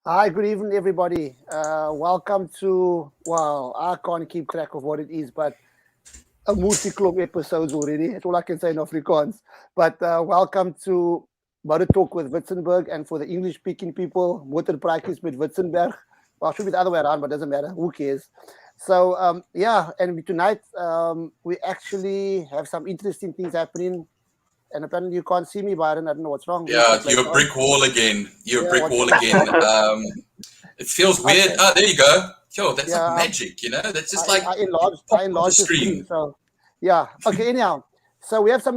Hi, good evening, everybody. Welcome to, well, I can't keep track of what it is, but a multi-club episodes already. That's all I can say in Afrikaans. But welcome to Motor Talk with Witzenberg, and for the English-speaking people, Motorpraatjes met Witzenberg. Well, it should be the other way around, but it doesn't matter. Who cares? So, yeah, and tonight we actually have some interesting things happening. And apparently you can't see me, Byron. I don't know what's wrong. Yeah, you're a brick wall again. You're a brick wall again. It feels weird. Okay. Oh, there you go. Yo, that's like magic, you know? That's just like I enlarged the screen. So yeah. Okay, anyhow. So we have 2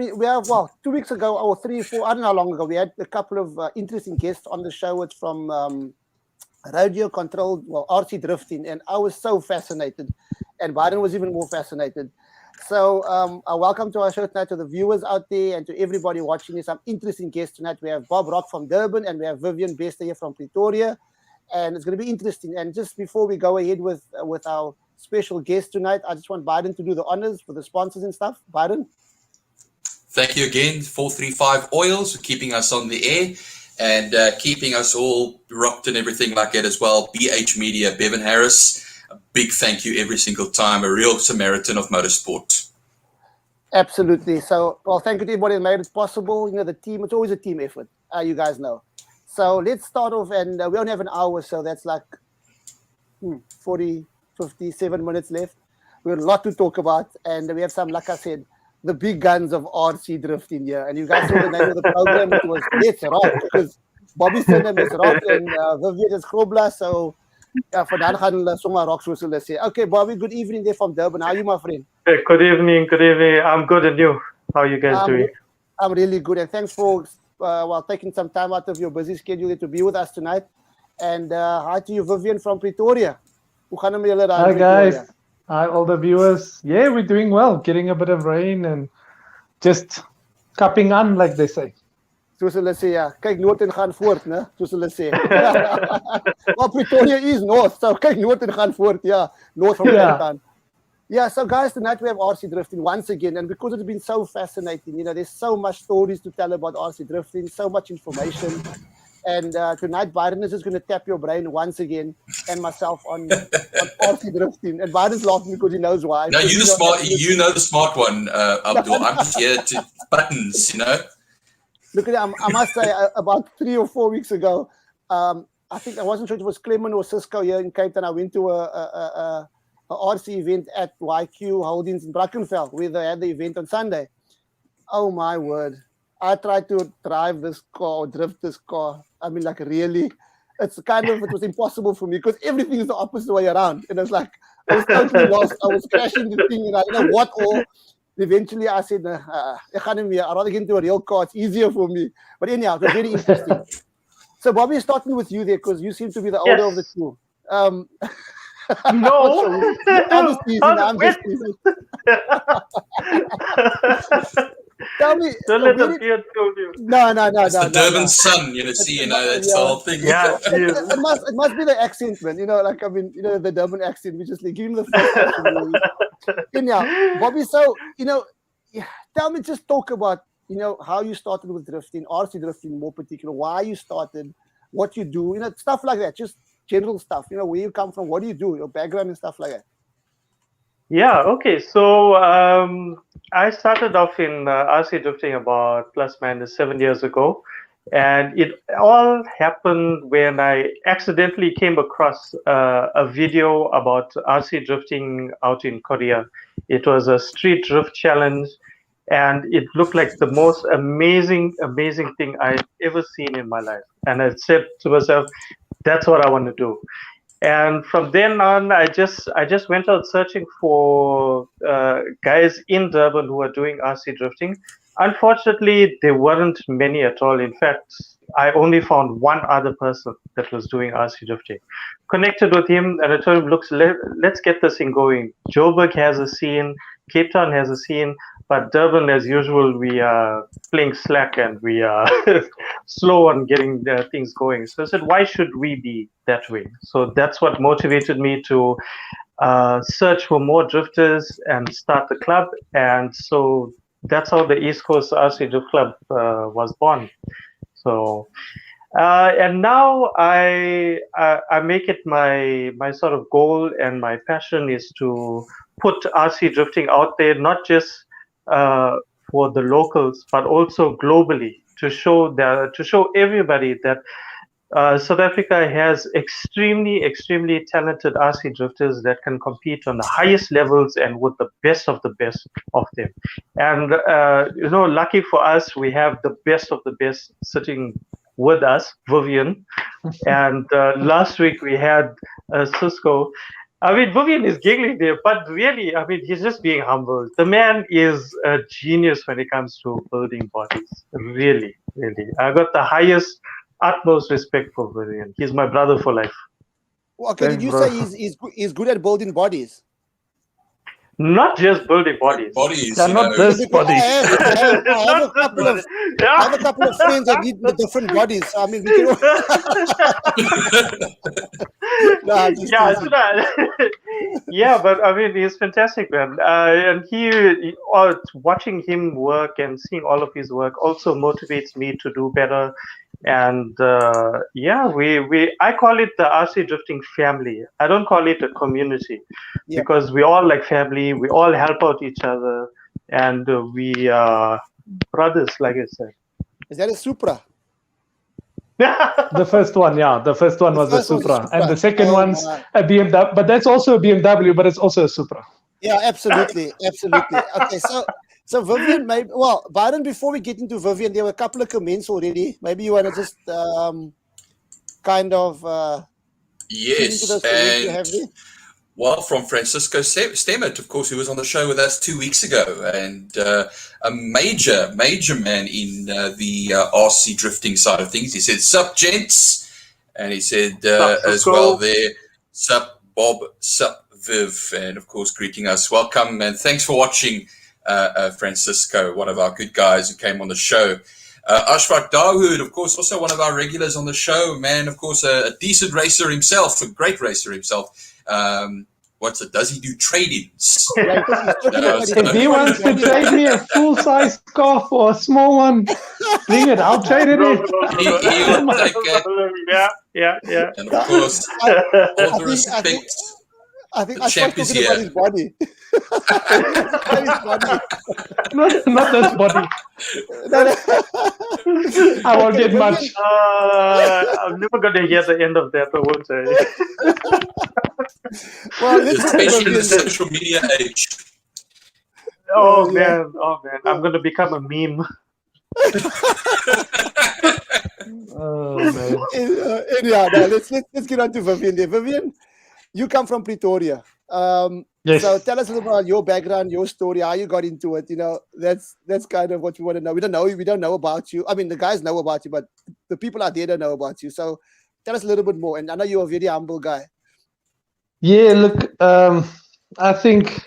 weeks ago or 3, 4, I don't know how long ago, we had a couple of interesting guests on the show. It's from radio controlled, RC drifting, and I was so fascinated. And Byron was even more fascinated. So welcome to our show tonight to the viewers out there and to everybody watching. There's some interesting guests tonight. We have Bob Rock from Durban and we have Vivian Bester here from Pretoria. And it's going to be interesting. And just before we go ahead with our special guest tonight, I just want Byron to do the honors for the sponsors and stuff. Byron? Thank you again, 435 Oils, for keeping us on the air and keeping us all rocked and everything like that as well. BH Media, Bevan Harris. A big thank you every single time, a real Samaritan of motorsport. Absolutely. So, well, thank you to everybody that made it possible. You know, the team, it's always a team effort, you guys know. So let's start off, and we only have an hour, so that's like 57 minutes left. We have a lot to talk about, and we have some, like I said, the big guns of RC drifting here. And you guys saw the name of the program. It was Let's Rock, because Bobby sent them as Rock, and Vivian is Grobla, so... Ja, vandaag gaan we zomaar rock, zoals ze zeggen. Okay, Bobby, good evening there from Durban. How are you, my friend? Hey, good evening. I'm good, and you? How are you guys doing? I'm really good, and thanks for taking some time out of your busy schedule to be with us tonight. And hi to you, Vivian from Pretoria. Hi, guys. Hi, all the viewers. Yeah, we're doing well. Getting a bit of rain and just cupping on, like they say. Soos hulle sê, ja, kyk noord en gaan voort, né? Soos hulle sê. Well, Pretoria is north, so kyk noord en gaan voort, yeah, north from Cape. Yeah, so guys, tonight we have RC drifting once again, and because it's been so fascinating, you know, there's so much stories to tell about RC drifting, so much information, and tonight Byron is just going to tap your brain once again, and myself on RC drifting, and Byron's laughing because he knows why. No, you know the smart one, Abdul. I'm just here to buttons, you know. Look at it, I must say, about 3 or 4 weeks ago, I think, I wasn't sure if it was Clement or Cisco here in Cape Town. I went to a RC event at YQ Holdings in Brackenfell, where they had the event on Sunday. Oh my word. I tried to drive this car or drift this car. I mean, like, really, it was impossible for me because everything is the opposite way around. And it's like, I was totally lost. I was crashing the thing and I don't know what all. Eventually, I said, I'd rather get into a real car. It's easier for me. But anyhow, it was very interesting. So, Bobby, starting with you there, because you seem to be the older of the two. No. I'm just teasing. Tell me. Don't let the beard fool you. No. It's the Durban sun, that's the whole thing. Yeah, it must be the accent, man. You know, like, I mean, you know, the Durban accent. We just like give him the first. Anyhow, Bobby, so, you know, tell me, just talk about, you know, how you started with drifting, RC drifting more particular, why you started, what you do, you know, stuff like that, just general stuff, you know, where you come from, what do you do, your background and stuff like that. Yeah, okay. So I started off in RC drifting about plus minus 7 years ago. And it all happened when I accidentally came across a video about RC drifting out in Korea. It was a street drift challenge, and it looked like the most amazing thing I've ever seen in my life. And I said to myself, that's what I want to do. And from then on, I just went out searching for guys in Durban who are doing RC drifting. Unfortunately, there weren't many at all. In fact, I only found one other person that was doing RC drifting. Connected with him, and I told him, "Look, let's get this thing going. Joburg has a scene, Cape Town has a scene, but Durban, as usual, we are playing slack and we are slow on getting things going." So I said, why should we be that way? So that's what motivated me to search for more drifters and start the club. And so that's how the East Coast RC Drift Club was born. So and now I make it my sort of goal, and my passion is to put RC drifting out there, not just for the locals, but also globally, to show everybody that South Africa has extremely talented RC drifters that can compete on the highest levels and with the best of them. And lucky for us, we have the best of the best sitting with us, Vivian. And last week we had Cisco. I mean, Vivian is giggling there, but really, I mean, he's just being humble. The man is a genius when it comes to building bodies. Really. I got the utmost respect for Vivian. He's my brother for life. Well, okay, did you say he's good at building bodies? Not just building bodies. Not just bodies. I have a couple of friends that need different bodies. I mean, we can... Yeah, but I mean, he's fantastic, man. And watching him work and seeing all of his work also motivates me to do better. And I call it the RC drifting family. I don't call it a community, because we all like family. We all help out each other, and we are brothers, like I said. Is that a Supra? The first one, the first one was a Supra, and the second one's a BMW. But that's also a BMW, but it's also a Supra. Yeah, absolutely. Okay, so Vivian, maybe, well, Byron, before we get into Vivian, there were a couple of comments already. Maybe you want to just kind of yes, and well, from Francisco Stemmet, of course, who was on the show with us 2 weeks ago, and a major man in the RC drifting side of things. He said, "Sup, gents," and he said as well there, "Sup, Bob, sup, Viv," and of course, greeting us. Welcome, and thanks for watching, Francisco, one of our good guys who came on the show. Ashfaq Dawood, of course, also one of our regulars on the show, man, of course, a decent racer himself, a great racer himself. Does he do trade-ins? If he wants to trade me a full-size scarf or a small one, bring it, I'll trade it in. He'll take it. Yeah. And of course, all the respect. I think the champ is here. About his body. Not this body. I won't get much. I'm never going to hear the end of that, I won't say. Well, especially in the social media age. Oh man. I'm going to become a meme. Oh man. Anyhow, let's get on to Vivian there. Vivian, you come from Pretoria. Yes. So tell us a little about your background, your story, how you got into it. You know, that's kind of what we want to know. We don't know about you. I mean, the guys know about you, but the people out there don't know about you. So tell us a little bit more. And I know you're a very humble guy. Yeah, look, I think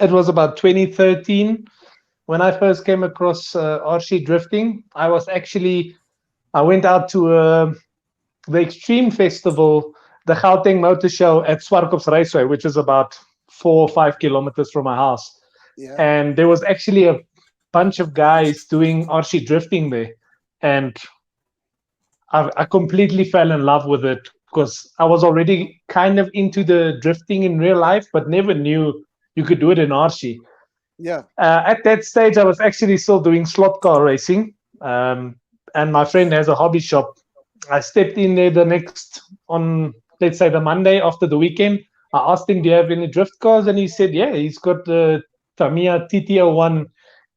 it was about 2013 when I first came across RC drifting. I went out to the Extreme Festival, the Gauteng Motor Show at Swartkops Raceway, which is about 4 or 5 kilometers from my house. Yeah. And there was actually a bunch of guys doing RC drifting there. And I completely fell in love with it because I was already kind of into the drifting in real life, but never knew you could do it in RC. Yeah. At that stage, I was actually still doing slot car racing. and my friend has a hobby shop. I stepped in there let's say the Monday after the weekend. I asked him, do you have any drift cars? And he said, yeah, he's got the Tamiya TT01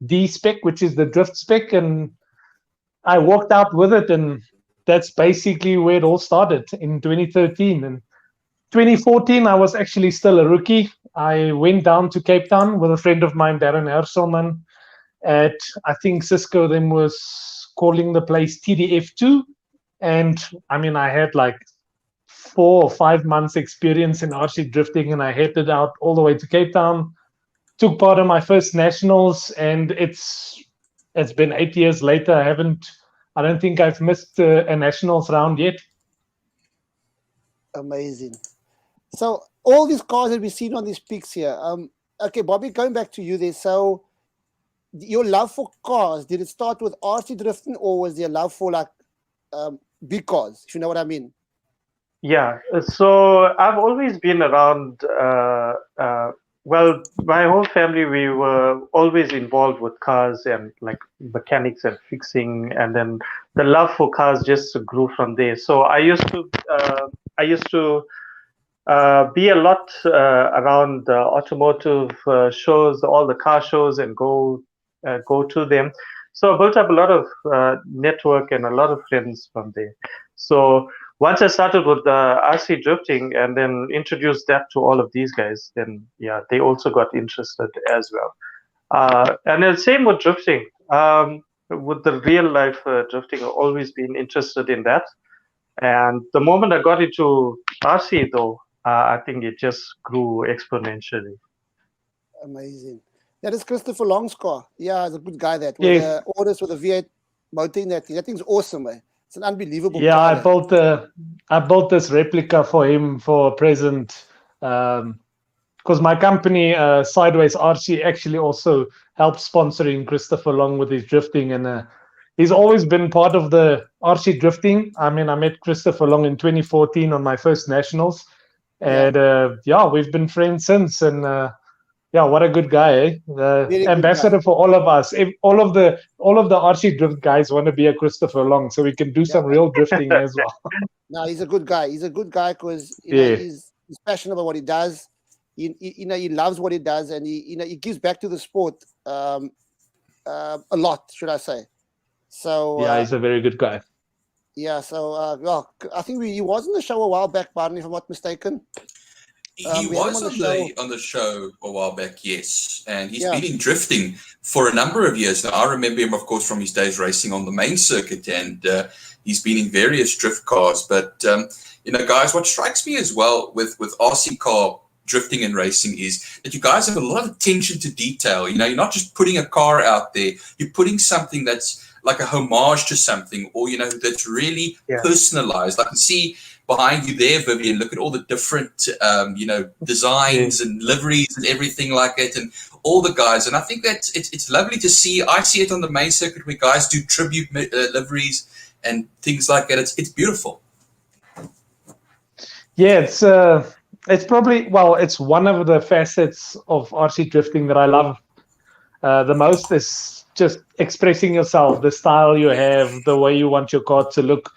D spec, which is the drift spec. And I walked out with it, and that's basically where it all started in 2013. And 2014, I was actually still a rookie. I went down to Cape Town with a friend of mine, Darren Herselman, at, I think Cisco then was calling the place TDF2. And I mean, I had like 4 or 5 months experience in RC drifting, and I headed out all the way to Cape Town, took part in my first nationals, and it's been 8 years later. I don't think I've missed a nationals round yet. Amazing. So all these cars that we've seen on these pics here. Okay, Bobby, going back to you there. So your love for cars, did it start with RC drifting, or was there love for like big cars, if you know what I mean? Yeah, so I've always been around, well, my whole family, we were always involved with cars and like mechanics and fixing, and then the love for cars just grew from there. So I used to be a lot around automotive shows, all the car shows, and go to them. So I built up a lot of network and a lot of friends from there. So once I started with the RC drifting and then introduced that to all of these guys, then yeah, they also got interested as well. And the same with drifting. With the real life drifting, I've always been interested in that. And the moment I got into RC, though, I think it just grew exponentially. Amazing. That is Christopher Long's car. Yeah, he's a good guy. That with the orders with the V8 motor in that thing. That thing's awesome, man. It's an unbelievable car. I built this replica for him for a present, because my company, Sideways RC, actually also helps sponsoring Christopher Long with his drifting, and he's always been part of the RC drifting. I mean, I met Christopher Long in 2014 on my first nationals, and we've been friends since. And what a good guy, eh? The ambassador for all of us. All of the RC drift guys want to be a Christopher Long, so we can do some real drifting as well. No, he's a good guy. He's a good guy because he's passionate about what he does. He loves what he does, and he gives back to the sport a lot, should I say? So he's a very good guy. Yeah, so I think he was on the show a while back, pardon me if I'm not mistaken. He was on the show a while back, yes. And he's been in drifting for a number of years now. I remember him, of course, from his days racing on the main circuit, and he's been in various drift cars. But, guys, what strikes me as well with RC car drifting and racing is that you guys have a lot of attention to detail. You're not just putting a car out there. You're putting something that's like a homage to something, or, that's really personalized. I can see behind you there, Vivian, look at all the different, designs and liveries and everything like it, and all the guys. And I think that it's lovely to see. I see it on the main circuit where guys do tribute liveries and things like that. It's beautiful. Yeah, it's probably, it's one of the facets of RC drifting that I love the most, is just expressing yourself, the style you have, the way you want your car to look.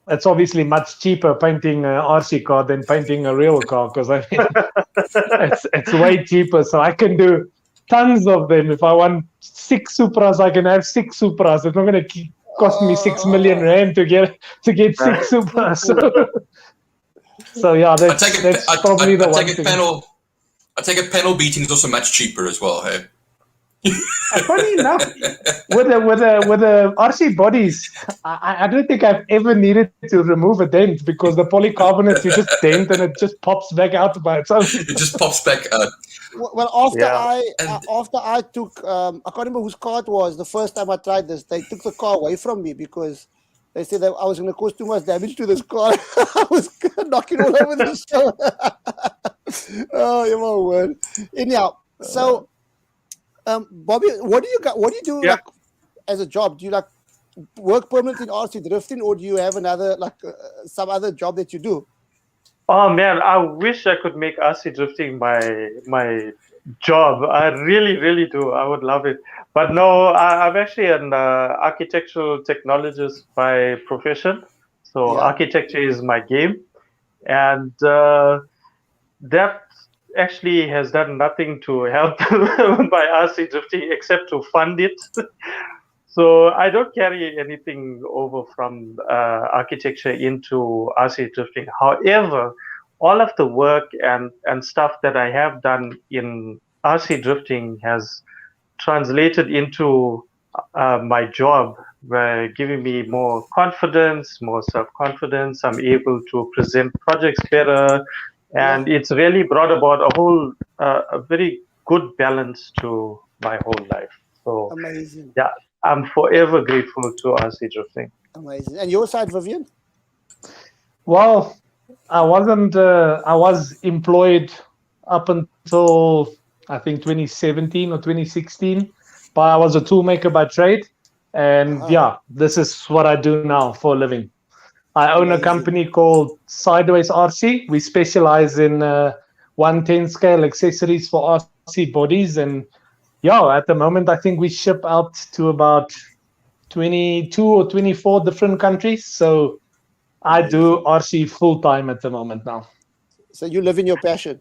It's obviously much cheaper painting an RC car than painting a real car, because I mean, it's way cheaper. So I can do tons of them. If I want 6 Supras, I can have 6 Supras. It's not going to cost me 6 million rand to get 6 Supras. So yeah, that's probably the one thing. I take a panel beating is also much cheaper as well. Hey. Funny enough, with the RC bodies, I don't think I've ever needed to remove a dent, because the polycarbonate, you just dent and it just pops back out by itself. It just pops back out. Well, after I took, I can't remember whose car it was. The first time I tried this, they took the car away from me because they said that I was going to cause too much damage to this car. I was knocking all over the show. Oh, you my word. Anyhow, so. Bobby, what do you do like as a job? Do you like work permanently in RC drifting, or do you have another some other job that you do? Oh man, I wish I could make RC drifting my job. I really, really do. I would love it. But no, I'm actually an architectural technologist by profession. So Yeah. architecture is my game. And that actually has done nothing to help my RC drifting except to fund it. So I don't carry anything over from architecture into RC drifting. However, all of the work and stuff that I have done in RC drifting has translated into my job, by giving me more confidence, more self-confidence. I'm able to present projects better, and it's really brought about a very good balance to my whole life. So Amazing. yeah, I'm forever grateful to RC drifting. Amazing. And your side, Vivian? Well, I wasn't. I was employed up until I think 2017 or 2016, but I was a toolmaker by trade, and yeah, this is what I do now for a living. I own a company called Sideways RC. We specialize in 110 scale accessories for RC bodies, and yeah, at the moment I think we ship out to about 22 or 24 different countries. So I do RC full time at the moment now. So you live in your passion?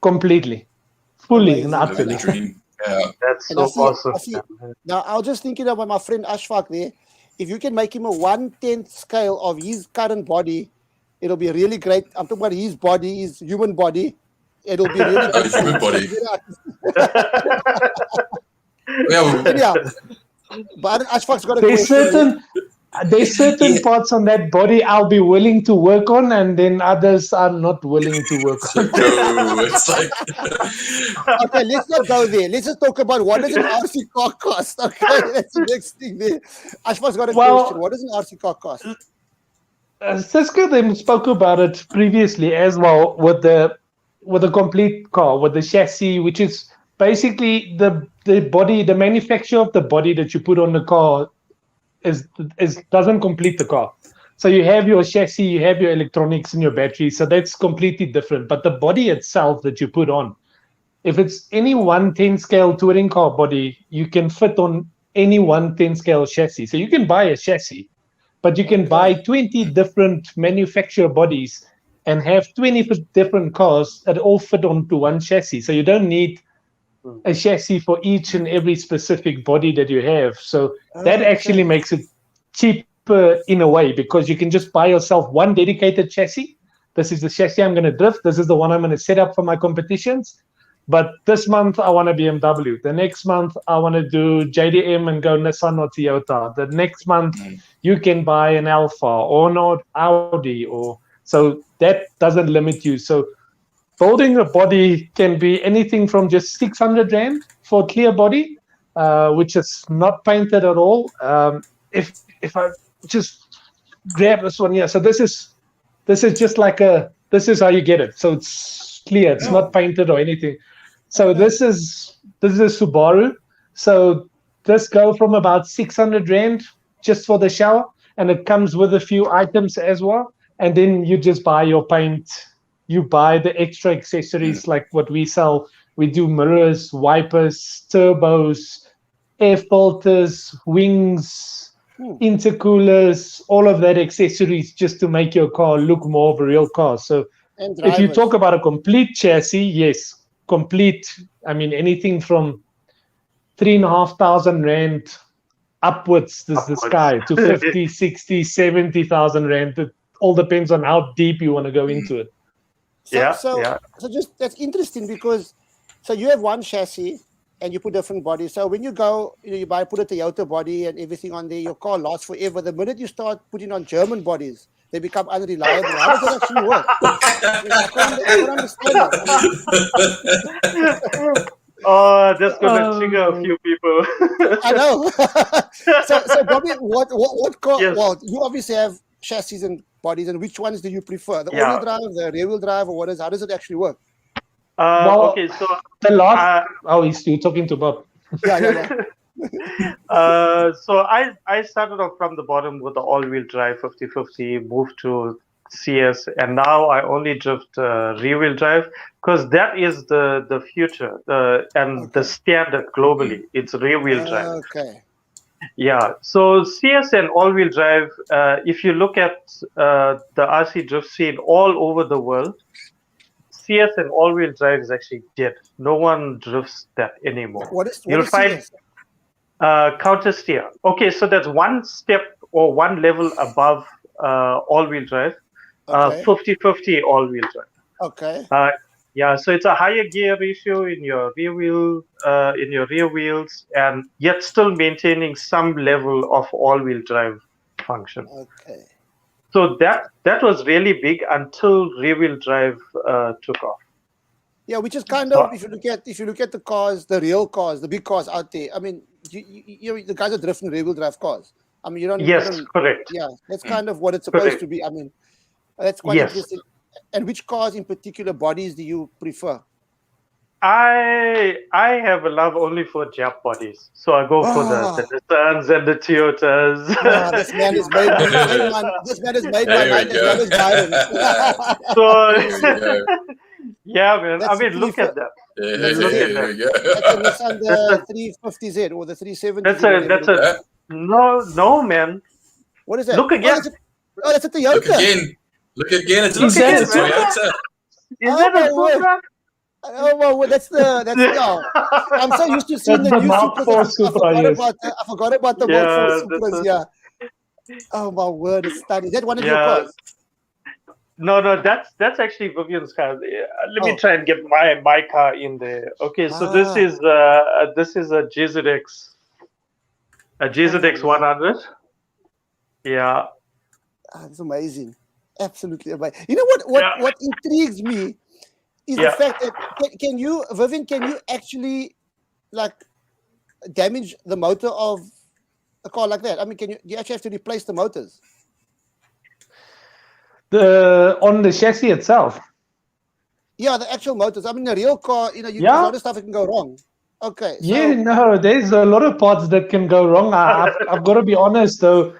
Completely, fully, and Amazing. Living the utterly. dream. Yeah. That's And I so see, awesome. I see, now I was just thinking about my friend Ashfaq there. If you can make him a 1/10 scale of his current body, it'll be really great. I'm talking about his body, his human body. It'll be really good. His human body. Yeah. But Ashfaq's got a There's question. certain parts on that body I'll be willing to work on, and then others I'm not willing to work So on. true. It's like Okay, let's not go there. Let's just talk about what does an RC car cost. Okay, that's the next thing there. Ashfaq's got a question. What does an RC car cost? Cisco then spoke about it previously as well with the complete car, with the chassis, which is basically the body, the manufacture of the body that you put on the car is doesn't complete the car. So you have your chassis, you have your electronics and your battery, so that's completely different. But the body itself that you put on, if it's any 110 scale touring car body, you can fit on any 110 scale chassis. So you can buy a chassis, but you can buy 20 different manufacturer bodies and have 20 different cars that all fit onto one chassis. So you don't need a chassis for each and every specific body that you have. So that actually makes it cheaper in a way, because you can just buy yourself one dedicated chassis. This is the chassis I'm going to drift. This is the one I'm going to set up for my competitions. But this month I want a BMW. The next month I want to do JDM and go Nissan or Toyota. The next month you can buy an Alpha or not Audi, or so that doesn't limit you. So building a body can be anything from just 600 Rand for a clear body, which is not painted at all. If I just grab this one here, so this is just like this is how you get it. So it's clear, it's not painted or anything. So this is Subaru. So this go from about 600 Rand just for the shower, and it comes with a few items as well. And then you just buy your paint. You buy the extra accessories like what we sell. We do mirrors, wipers, turbos, air filters, wings, intercoolers, all of that accessories just to make your car look more of a real car. So if you talk about a complete chassis, yes, complete. I mean, anything from 3,500 Rand upwards, this the sky, to 50, 60, 70,000 Rand. It all depends on how deep you want to go into it. So just that's interesting, because so you have one chassis and you put different bodies. So when you go, you put a Toyota body and everything on there, your car lasts forever. The minute you start putting on German bodies, they become unreliable. How does that actually work? I don't understand that. Oh, that's gonna trigger a few people. I know. so Bobby, what car? Yes. Well, you obviously have chassis and bodies, and which ones do you prefer? The all-wheel drive, the rear-wheel drive, or how does it actually work? Okay, so the last. He's still talking to Bob. Yeah. So I started off from the bottom with the all-wheel drive 50/50, moved to CS, and now I only drift rear-wheel drive because that is the future and the standard globally. It's rear-wheel drive. Okay. Yeah, so CS and all-wheel drive, if you look at the RC drift scene all over the world, CS and all-wheel drive is actually dead. No one drifts that anymore. What is You'll find CS? counter steer. Okay, so that's one step or one level above all-wheel drive. Okay. 50-50 all-wheel drive. Okay. Yeah, so it's a higher gear ratio in your rear wheel, in your rear wheels, and yet still maintaining some level of all-wheel drive function. Okay. So that was really big until rear-wheel drive took off. Yeah, which is kind of, if you look at the cars, the real cars, the big cars out there. I mean, you the guys are drifting rear-wheel drive cars. I mean, you don't. Yes, correct. Yeah, that's kind of what it's supposed to be. I mean, that's quite interesting. And which cars in particular bodies do you prefer? I have a love only for Jap bodies, so I go for the Nissans and the Toyotas. This man has made this man has made my life as well as Byron. So yeah, man. That's I mean, look at that. Look at There we go. That's on the 350Z or the 370. That's a no, man. What is that? Look again. Oh, that's a Toyota. Look again. It's Is that a Toyota. Is that a Supra? Oh well, that's no. I'm so used to seeing the new Supras. I forgot about the Mark 4 Supras. Yeah. Oh my word, it's stunning. Is that one of your cars? No, that's actually Vivian's car. Let me try and get my car in there. Okay, so this is a GZX, a GZX 100. Yeah. That's amazing. Absolutely amazing. You know what intrigues me is the fact that Vivian, can you actually like damage the motor of a car like that? I mean, do you actually have to replace the motors? On the chassis itself? Yeah, the actual motors. I mean, the real car, there's a lot of stuff that can go wrong. Okay. So, yeah, no, there's a lot of parts that can go wrong. I've got to be honest though.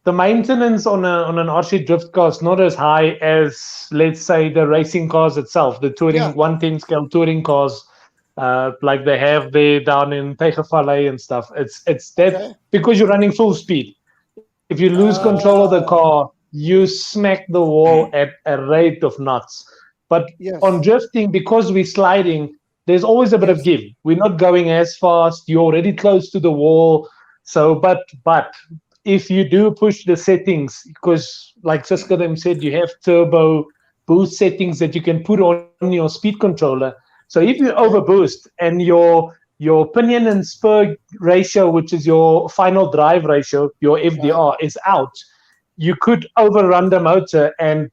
The maintenance on an RC drift car is not as high as, let's say, the racing cars itself, the touring 110 scale touring cars, like they have there down in Tegenvallei and stuff. It's that because you're running full speed. If you lose control of the car, you smack the wall at a rate of knots. But on drifting, because we're sliding, there's always a bit of give. We're not going as fast. You're already close to the wall. So, but if you do push the settings, because like Cisco them said, you have turbo boost settings that you can put on your speed controller. So if you overboost and your pinion and spur ratio, which is your final drive ratio, your FDR is out, you could overrun the motor. And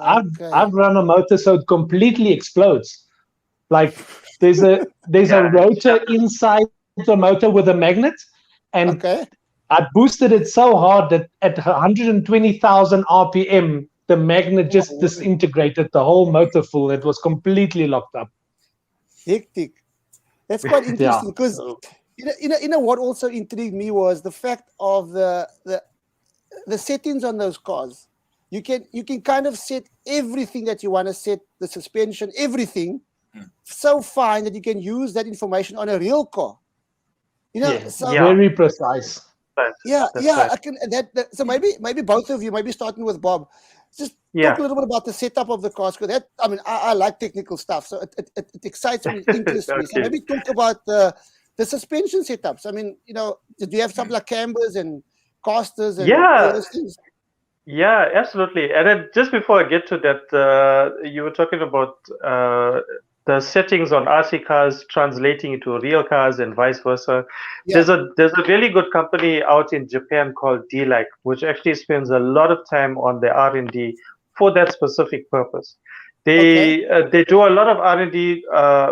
I've run a motor so it completely explodes. Like there's a rotor inside the motor with a magnet, and I boosted it so hard that at 120,000 RPM, the magnet just disintegrated the whole motor full. It was completely locked up. Hectic. That's quite interesting because what also intrigued me was the fact of the settings on those cars. You can kind of set everything that you want to set, the suspension, everything, so fine that you can use that information on a real car. Very precise. Yeah. I can. So maybe both of you, maybe starting with Bob, just talk a little bit about the setup of the cars. Because I like technical stuff, so it excites me, interests me. So maybe talk about the suspension setups. I mean, do you have something like cambers and casters and all those things? Yeah, absolutely. And then just before I get to that, you were talking about the settings on RC cars translating into real cars and vice versa. Yeah. There's a really good company out in Japan called D-Like, which actually spends a lot of time on the R&D for that specific purpose. They do a lot of R&D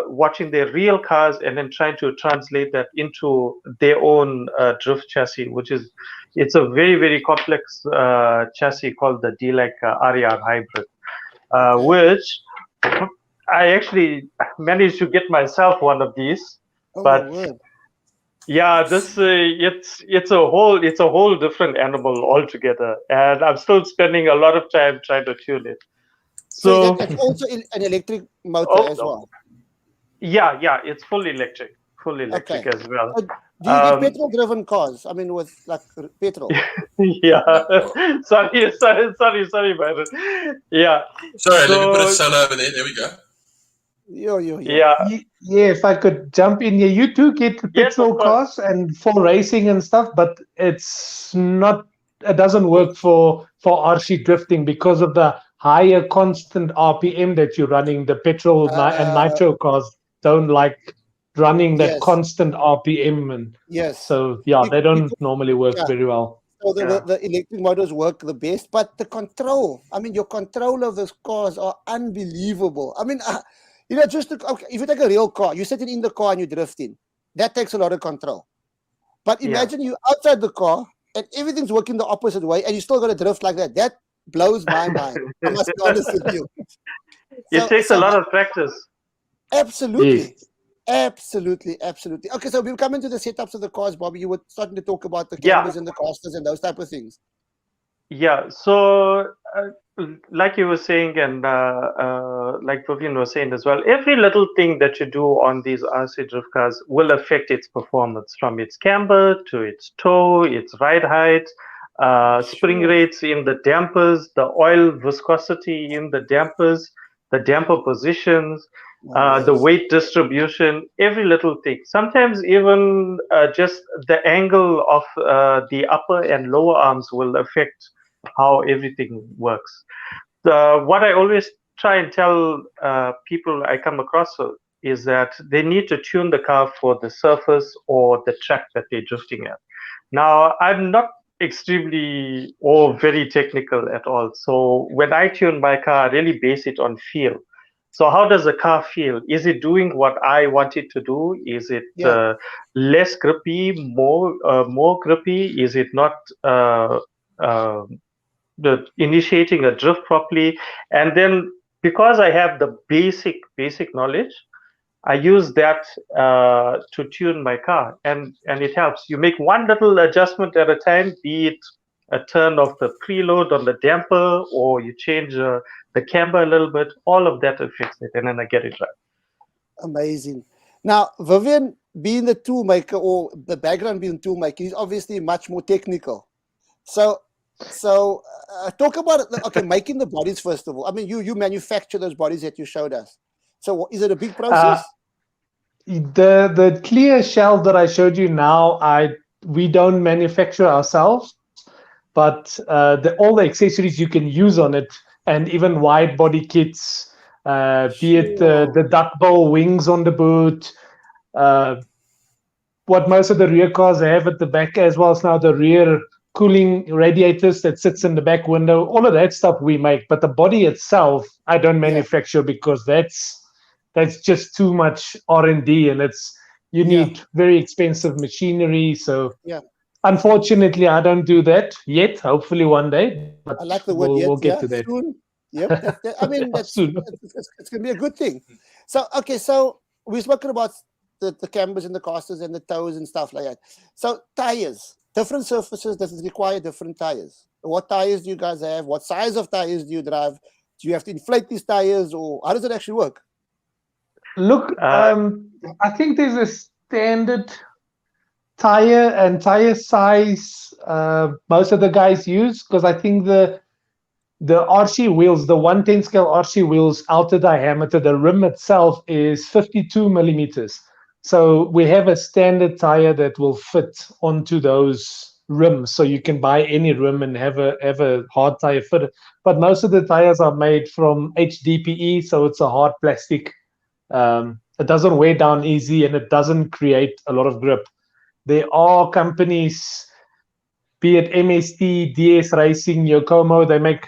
watching their real cars and then trying to translate that into their own drift chassis, it's a very, very complex chassis called the D-Like RER Hybrid, which I actually managed to get myself one of these, but Yeah, this it's a whole different animal altogether, and I'm still spending a lot of time trying to tune it. So So, it's also an electric motor oh as no, well. yeah, it's full Okay. electric as well. Do you get petrol-driven cars? I mean, with like petrol. Yeah, sorry, Byron. Yeah, Sorry, let me put a so solo over there. There we go. Yo. yeah, Yeah, if I could jump in here, you do get yes, of petrol course. cars and for racing and stuff, but it's not. It doesn't work for RC drifting because of the higher constant RPM that you're running. The petrol and Uh, nitro cars don't like running that yes, constant RPM, and yes. so yeah, they don't Because, normally work yeah. very well. So the, Yeah. the electric motors work the best, but the control. I mean, your control of those cars are unbelievable. I mean, just okay, if you take a real car, you're sitting in the car and you're drifting. That takes a lot of control. But imagine you outside the car and everything's working the opposite way, and you still got to drift like that. That blows my mind. I must be honest with you. It takes a lot of practice. Absolutely. Absolutely. Okay, so we'll come into the setups of the cars, Bobby. You were starting to talk about the Yeah, cambers and the casters and those type of things. yeah. So, like you were saying, and like Vivian was saying as well, every little thing that you do on these RC drift cars will affect its performance, from its camber to its toe, its ride height, spring Sure. rates in the dampers, the oil viscosity in the dampers, the damper positions, Oh, the yes. weight distribution, every little thing. Sometimes even just the angle of the upper and lower arms will affect how everything works. What I always try and tell people I come across is that they need to tune the car for the surface or the track that they're drifting at. Now, I'm not extremely or very technical at all. So when I tune my car, I really base it on feel. So how does the car feel? Is it doing what I want it to do? Is it Yeah. less grippy, more grippy? Is it not uh, initiating a drift properly? And then because I have the basic knowledge, I use that to tune my car, and it helps. You make one little adjustment at a time, be it a turn of the preload on the damper, or you change the camber a little bit. All of that affects it, and then I get it right. Amazing. Now, Vivian, being the toolmaker or the background being toolmaker, is obviously much more technical. So talk about it. Okay, making the bodies first of all. I mean, you manufacture those bodies that you showed us. So is it a big process? The clear shell that I showed you now, we don't manufacture ourselves, but all the accessories you can use on it, and even wide body kits, be it the duck bowl wings on the boot, what most of the rear cars have at the back, as well as now the rear cooling radiators that sits in the back window. All of that stuff we make, but the body itself I don't manufacture because that's just too much R&D, and you need very expensive machinery. So unfortunately I don't do that yet. Hopefully one day, but I like the word yet. we'll get to that Soon. Yep. I mean, soon. it's gonna be a good thing. So okay, so we've spoken about the cambers and the casters and the toes and stuff like that. So tires, different surfaces, does it require different tires? What tires do you guys have? What size of tires do you drive? Do you have to inflate these tires, or how does it actually work? Look, I think there's a standard tire and tire size most of the guys use, because I think the RC wheels, the 110 scale RC wheels, outer diameter, the rim itself is 52 millimeters. So we have a standard tire that will fit onto those rims. So you can buy any rim and have a hard tire fitted. But most of the tires are made from HDPE, so it's a hard plastic. It doesn't wear down easy, and it doesn't create a lot of grip. There are companies, be it MST, DS Racing, Yokomo, they make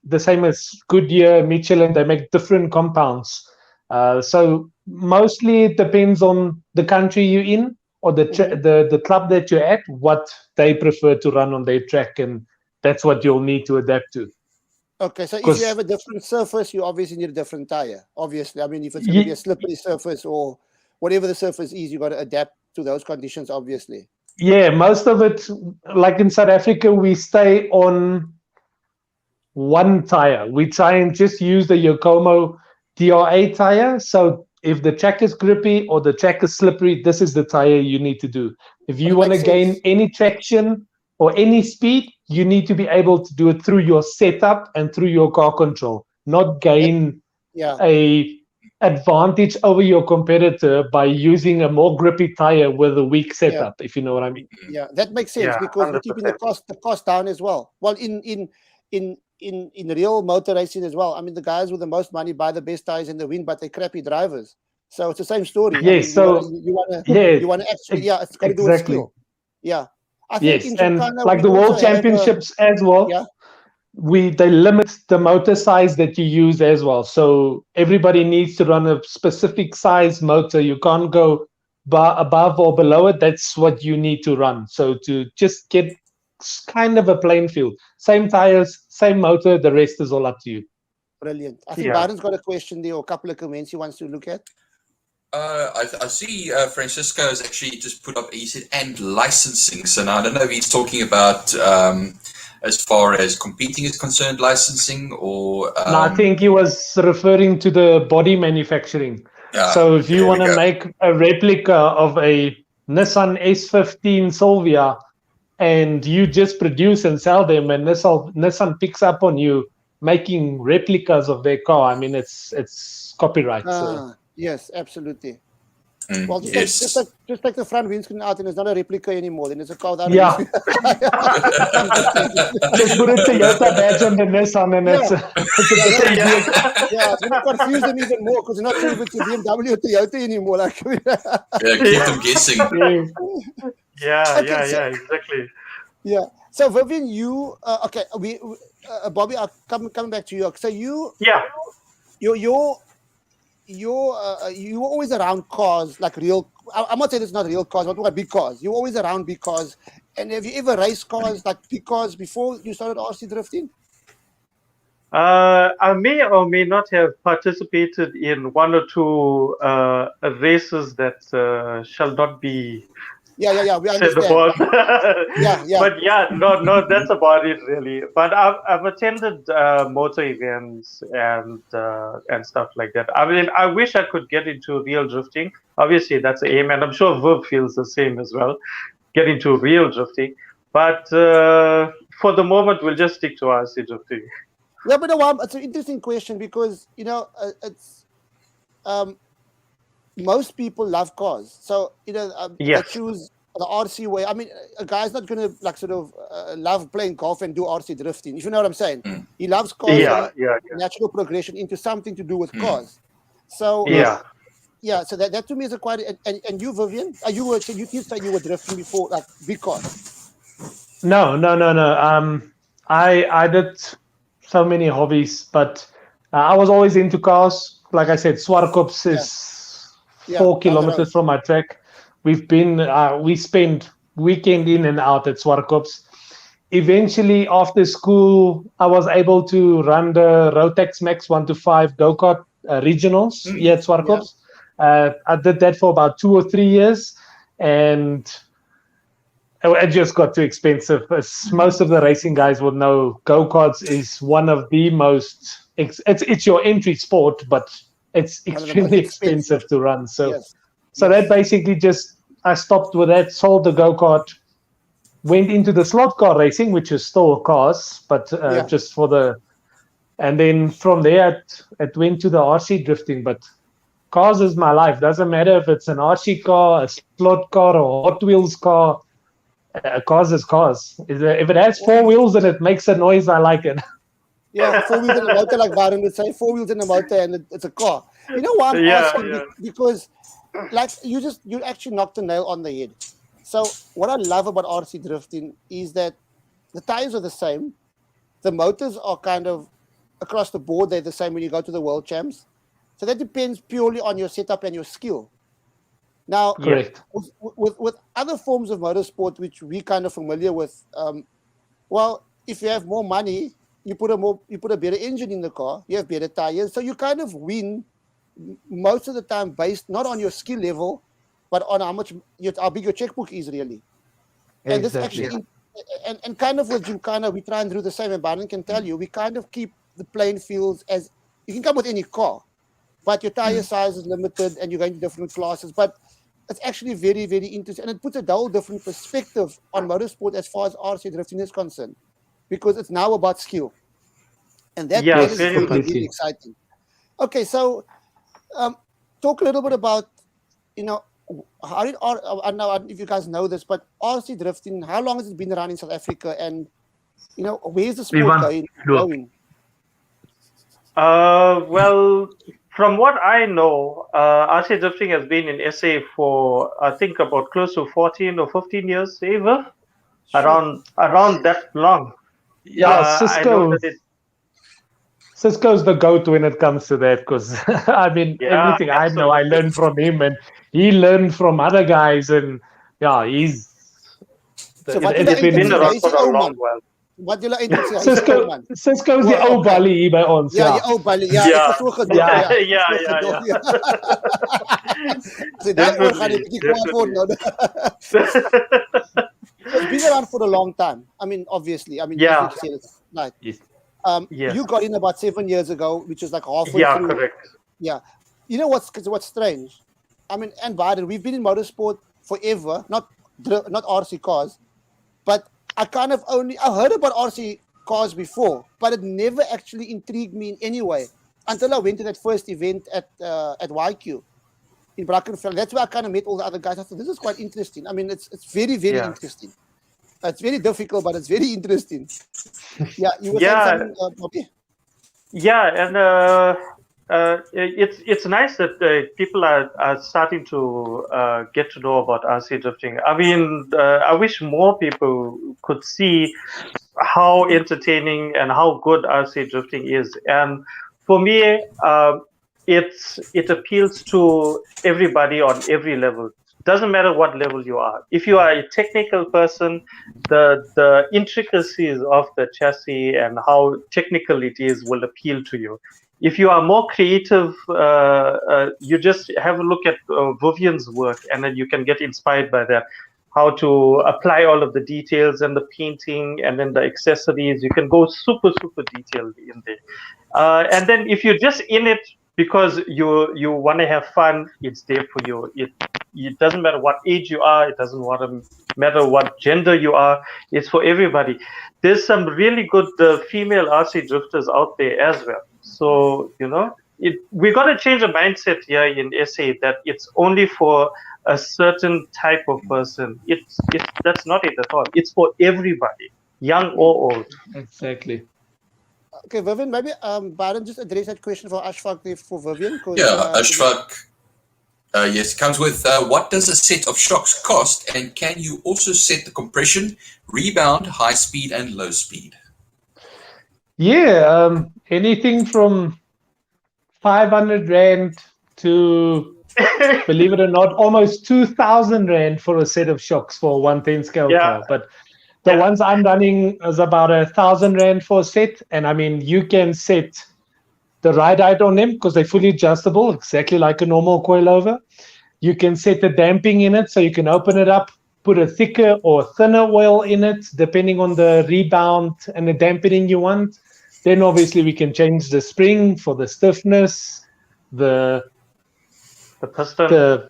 the same as Goodyear, Michelin, they make different compounds. So mostly it depends on the country you're in, or the club that you're at, what they prefer to run on their track, and that's what you'll need to adapt to. Okay, so if you have a different surface, you obviously need a different tire. Obviously, I mean, if it's going to be a slippery surface or whatever the surface is, you got to adapt to those conditions, obviously. Yeah, most of it, like in South Africa, we stay on one tire. We try and just use the Yokomo DRA tire. So if the track is grippy or the track is slippery, this is the tire you need to do. If you want to gain any traction or any speed, you need to be able to do it through your setup and through your car control, not gain a advantage over your competitor by using a more grippy tire with a weak setup, if you know what I mean. Yeah, that makes sense because we're keeping the cost down as well. Well, in real motor racing as well. I mean, the guys with the most money buy the best tires in the win, but they're crappy drivers. So it's the same story. Yes, I mean, you want to actually, it's got to do with skill. Yeah, I think in Chicana, like the World Championships as well. Yeah. They limit the motor size that you use as well. So everybody needs to run a specific size motor. You can't go above or below it. That's what you need to run. So to just get kind of a playing field, same tires, same motor, the rest is all up to you. Brilliant. I think Byron's got a question there or a couple of comments he wants to look at. I see Francisco has actually just put up, he said, and licensing. So now I don't know if he's talking about as far as competing is concerned, licensing, or no, I think he was referring to the body manufacturing. So if you want to make a replica of a Nissan S15 Silvia and you just produce and sell them, and Nissan picks up on you making replicas of their car, I mean, it's copyright. Yes, absolutely. Well, just take the front windscreen out, and it's not a replica anymore. Then it's a car that. Yeah. Just put a Toyota badge on the Nissan, and it's it's going to confuse them even more because they're not sure if it's a BMW or Toyota anymore. Like, keep them guessing. Exactly. Yeah. So Vivian, you Bobby, coming back to you. So you were always around cars, like real. I'm not saying it's not real cars, but what big cars? You were always around big cars. And have you ever raced cars, like big cars, before you started RC drifting? I may or may not have participated in one or two races that shall not be. We understand. But no, that's about it really. But I've attended motor events and stuff like that. I mean, I wish I could get into real drifting. Obviously, that's the aim, and I'm sure Viv feels the same as well. Get into real drifting, but for the moment, we'll just stick to RC drifting. Yeah, but it's an interesting question because it's most people love cars, so they choose the RC way. I mean, a guy's not going to love playing golf and do RC drifting, if you know what I'm saying. He loves cars. Natural progression into something to do with cars. So so that to me is a quite. And you, Vivian, you said you were drifting before, like big cars. No. I did so many hobbies, but I was always into cars. Like I said, Swarkops is 4 kilometers from my track. We've been we spend weekend in and out at Swarkops. Eventually, after school, I was able to run the Rotax Max 1-5 go-kart regionals here at Swarkops. I did that for about 2 or 3 years, and it just got too expensive. As most of the racing guys would know, go-karts is one of the most. It's your entry sport, but it's extremely expensive to run. So that basically I stopped with that, sold the go-kart, went into the slot car racing, which is still cars, but just for the. And then from there, it went to the RC drifting. But cars is my life. Doesn't matter if it's an RC car, a slot car, or a Hot Wheels car. Cars is cars. If it has 4 wheels and it makes a noise, I like it. Yeah, 4 wheels in a motor, like Byron would say, 4 wheels in a motor, and it's a car. You know why I'm asking? Because, like, you actually knocked the nail on the head. So what I love about RC drifting is that the tires are the same, the motors are kind of across the board. They're the same when you go to the World Champs. So that depends purely on your setup and your skill. Now, with other forms of motorsport, which we kind of familiar with, if you have more money, you put a better engine in the car, you have better tires, so you kind of win most of the time based not on your skill level, but on how big your checkbook is really. And this actually, and kind of with Gymkhana, we try and do the same. And Baron can tell you, we kind of keep the playing fields as you can come with any car, but your tire size is limited, and you're going to different classes. But it's actually very, very interesting, and it puts a whole different perspective on motorsport as far as RC drifting is concerned, because it's now about skill, and that is very, very exciting. Okay, so talk a little bit about, how did I don't know if you guys know this, but RC drifting, how long has it been around in South Africa, and where's the sport going? Well, from what I know, RC drifting has been in SA for I think about close to 14 or 15 years, Eva, around that long. Yeah, I know that Cisco's the GOAT when it comes to that, because I mean, everything I know, I learned from him, and he learned from other guys, and he's. So it's been around for a long while. Wat julle eintlik sê, Cisco's die ou balie hier by ons. Ja, die ou balie. Ja, ek het so gedoen. Ja. So dat gaan ek kwaad word nou. It's been around for a long time. I mean, obviously. I mean, you say it's right. Yes. You got in about 7 years ago, which was like halfway through. Yeah, correct. Yeah. You know what's strange? I mean, and Biden, we've been in motorsport forever, not RC cars, but I heard about RC cars before, but it never actually intrigued me in any way until I went to that first event at YQ in Brackenfell. That's where I kind of met all the other guys. I thought, this is quite interesting. I mean, it's very, very interesting. It's very difficult, but it's very interesting. Yeah, you were saying something, Bobby? Yeah, and it's nice that people are starting to get to know about RC drifting. I mean, I wish more people could see how entertaining and how good RC drifting is. And for me, it appeals to everybody on every level. Doesn't matter what level you are. If you are a technical person, the intricacies of the chassis and how technical it is will appeal to you. If you are more creative, you just have a look at Vivian's work, and then you can get inspired by that. How to apply all of the details and the painting and then the accessories. You can go super, super detailed in there. And then if you're just in it because you want to have fun, it's there for you. It doesn't matter what age you are. It doesn't matter what gender you are. It's for everybody. There's some really good female RC drifters out there as well. So, we got to change the mindset here in SA that it's only for a certain type of person. That's not it at all. It's for everybody, young or old. Exactly. Okay, Vivian, maybe Baron, just address that question for Ashfaq for Vivian. Yeah, Ashfaq. Yes, comes with what does a set of shocks cost, and can you also set the compression, rebound, high speed and low speed? Yeah, anything from 500 Rand to, believe it or not, almost 2,000 Rand for a set of shocks for a 110 scale car. But the ones I'm running is about 1,000 Rand for a set. And I mean, you can set the ride height on them because they're fully adjustable, exactly like a normal coilover. You can set the damping in it, so you can open it up, put a thicker or thinner oil in it, depending on the rebound and the dampening you want. Then obviously we can change the spring for the stiffness, the piston,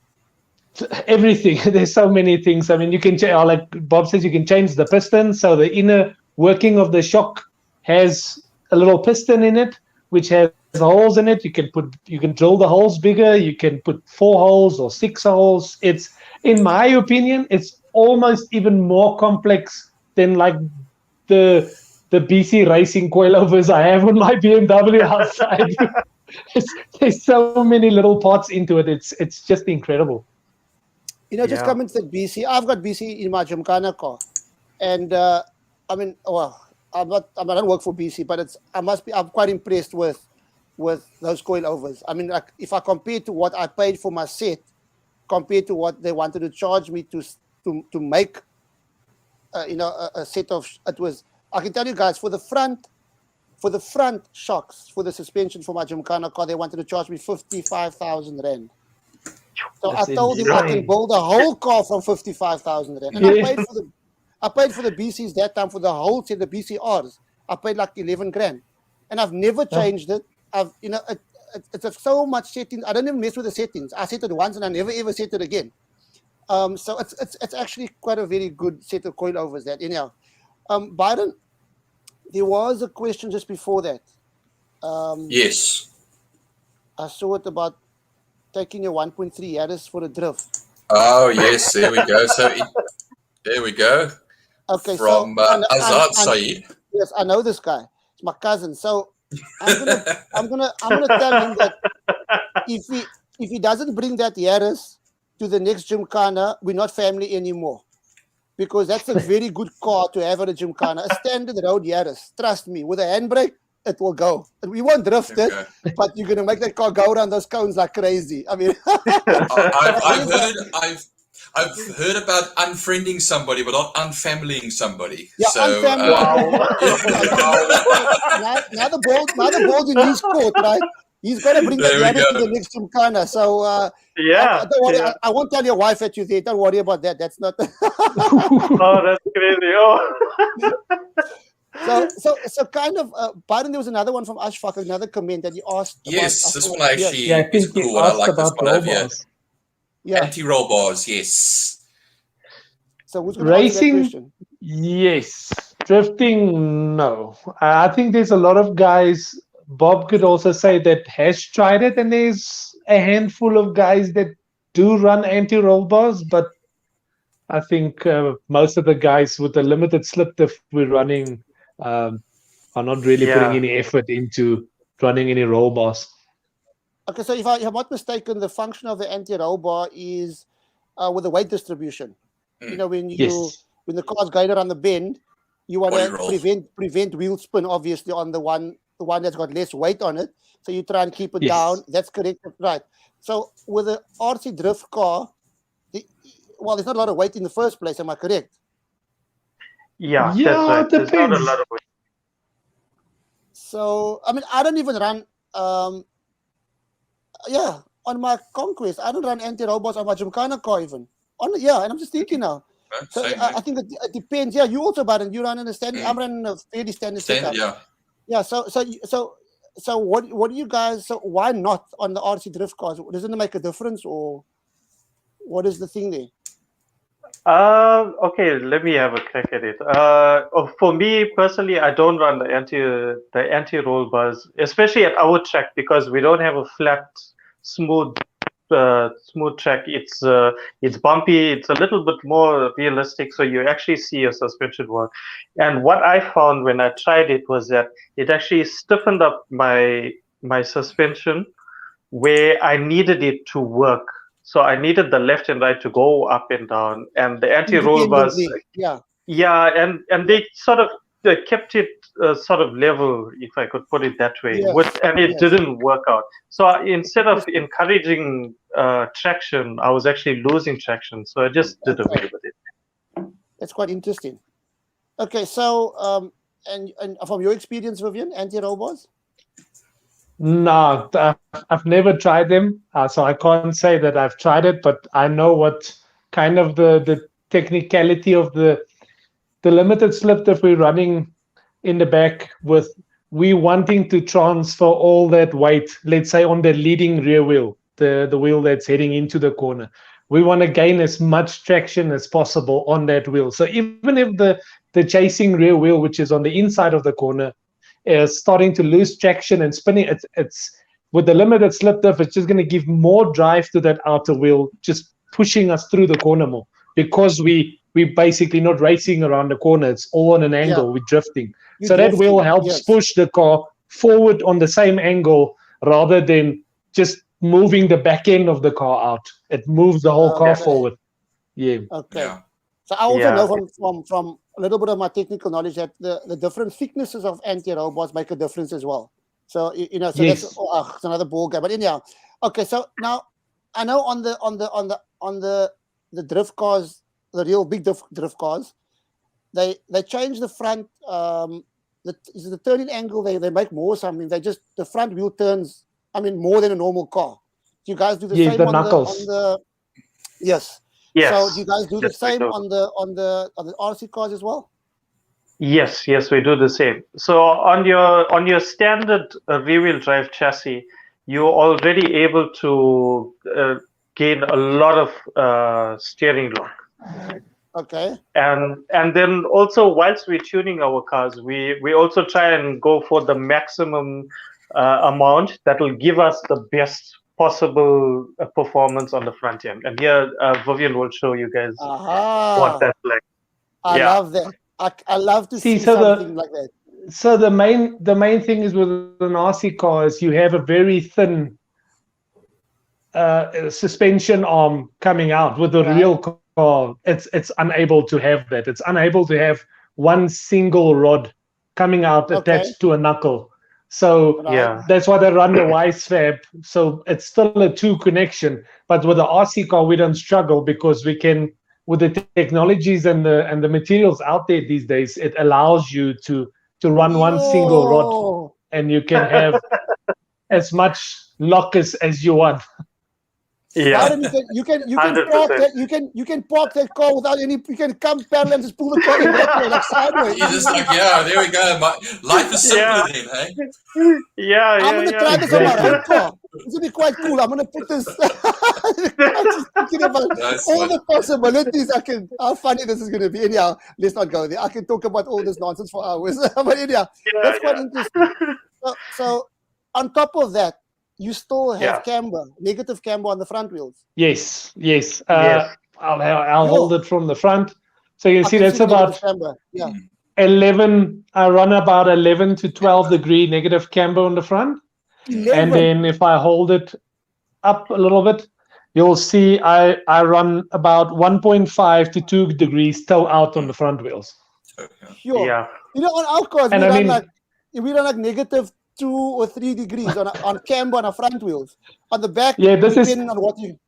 everything. There's so many things. I mean, you can like Bob says, you can change the piston. So the inner working of the shock has a little piston in it, which has holes in it. You can drill the holes bigger. You can put 4 holes or 6 holes. It's, in my opinion, it's almost even more complex than like the BC racing coilovers I have on my BMW outside. There's so many little parts into it. It's just incredible. Just coming to BC, I've got BC in my Gymkhana car, and I mean, well, I don't work for BC, but I'm quite impressed with those coilovers. I mean, like, if I compare to what I paid for my set, compared to what they wanted to charge me to make, a set of, it was. I can tell you guys, for the front shocks, for the suspension for my Gymkhana car, they wanted to charge me 55,000 Rand. So That's I told him I insane. can build a whole car from 55,000 rand, and Yeah. I paid for the BCs that time for the whole set, the BCRs. I paid like 11 grand, and I've never changed it. It's so much settings. I don't even mess with the settings. I set it once and I never ever set it again. So it's actually quite a very good set of coilovers. That anyhow, Byron, there was a question just before that. Yes. I saw it about taking your 1.3 Yaris for a drift. Oh, yes. There we go. There we go. Okay, From so Azad Saeed. yes, I know this guy. It's my cousin. So I'm gonna tell him that if he doesn't bring that Yaris to the next Gymkhana, we're not family anymore. Because that's a very good car to have at a Gymkhana. A standard road Yaris. Trust me, with a handbrake, it will go. We won't drift it, but you're gonna make that car go around those cones like crazy. I mean, I've heard about unfriending somebody, but not unfamilying somebody. Yeah, so, unfamiliar. Now the ball's in his court, right? He's got to bring that Yaris to the next Gymkhana. So don't worry. Yeah. I won't tell your wife that you're there. Don't worry about that. That's not. Oh, that's crazy. Oh. So kind of. Pardon, there was another one from Ashfaq, another comment that you asked. Yes, this one actually Yeah, I think is a cool one. I like this one over here. Yeah. Anti-roll bars, yes. So who's going to answer that Racing, question? yes. Drifting, no. I think there's a lot of guys. Bob could also say that has tried it, and there's a handful of guys that do run anti-roll bars, but I think most of the guys with the limited slip diff we're running are not really putting any effort into running any roll bars. Okay, so if I'm not mistaken, the function of the anti-roll bar is with the weight distribution. You know, when the car's going around the bend, you want to prevent wheel spin, obviously, on the one that's got less weight on it. So you try and keep it down. That's correct, right? So with the RC drift car, there's not a lot of weight in the first place. Am I correct? Yeah, that's right. It depends. There's not a lot of weight. So I mean, I don't even run. On my Conquest, I don't run anti-robots on my Gymkhana car even. And I'm just thinking now. So I think it depends. Yeah, you also, Baron, you run in a standard. I'm running a fairly standard setup. Yeah. So what do you guys? So why not on the RC drift cars? Doesn't it make a difference, or what is the thing there? Okay, let me have a crack at it. For me personally, I don't run the anti-roll bars, especially at our track, because we don't have a flat, smooth track. It's bumpy. It's a little bit more realistic, so you actually see your suspension work. And what I found when I tried it was that it actually stiffened up my suspension where I needed it to work. So I needed the left and right to go up and down, and the anti-roll bars, and they sort of kept it sort of level, if I could put it that way. And it didn't work out. So instead of encouraging traction, I was actually losing traction. So I just did away with it. That's quite interesting. Okay, so and from your experience, Vivian, anti-roll bars? No, I've never tried them, so I can't say that I've tried it, but I know what kind of the technicality of the limited slip that we're running in the back with. We wanting to transfer all that weight, let's say on the leading rear wheel, the wheel that's heading into the corner. We want to gain as much traction as possible on that wheel. So even if the chasing rear wheel, which is on the inside of the corner, is starting to lose traction and spinning, it's with the limited slip diff, it's just going to give more drive to that outer wheel, just pushing us through the corner more, because we're basically not racing around the corner. It's all on an angle. We're drifting. That wheel helps push the car forward on the same angle rather than just moving the back end of the car out. It moves the whole car forward. Okay. So I also know from a little bit of my technical knowledge that the different thicknesses of anti-roll bars make a difference as well. So that's it's another ball game. But anyhow, okay. So now I know on the drift cars, the real big drift cars, they change the front. The turning angle they make more something. The front wheel turns. I mean, more than a normal car. Do you guys do the same the knuckles. Yes. Yes. So do you guys do the Yes, we same do. on the RC cars as well? Yes, we do the same. So on your standard rear-wheel drive chassis, you're already able to gain a lot of steering lock. Okay. And then also, whilst we're tuning our cars, we also try and go for the maximum amount that will give us the best possible performance on the front end. And here, Vivian will show you guys what Aha. that's like. I Yeah. love that. I love to See, see so something like that. So the main thing is with an RC car is you have a very thin suspension arm coming out. With a Right. real car, it's unable to have that. It's unable to have one single rod coming out Okay. attached to a knuckle. So Right. Yeah. that's why they run the Y-swap. So it's still a two connection. But with the RC car, we don't struggle because we can, with the technologies and the materials out there these days, it allows you to run one single rod, Yo. and you can have as much lock as you want. Yeah. Right, and you can park 100%. that you can park that car without any. You can come parallel and just pull the car in that way, like sideways. You're just like, yeah, there we go. Life is simpler then, hey? I'm gonna try this on my Exactly. own car. It's gonna be quite cool. I'm gonna put this. I'm just thinking about That's all funny. the possibilities. How funny this is gonna be. Anyhow, let's not go there. I can talk about all this nonsense for hours. But anyhow, that's quite interesting. So on top of that, you still have camber, negative camber on the front wheels. Yes. Yes. I'll hold it from the front. So you I see can that's the about negative camber. Yeah. 11. I run about 11 to 12 degree negative camber on the front. 11. And then if I hold it up a little bit, you'll see I run about 1.5 to 2 degrees toe out on the front wheels. Sure. Yeah. You know, on our cars, And we run like negative 2 or 3 degrees on camber on our front wheels. On the back, Yeah, this is depending on what you.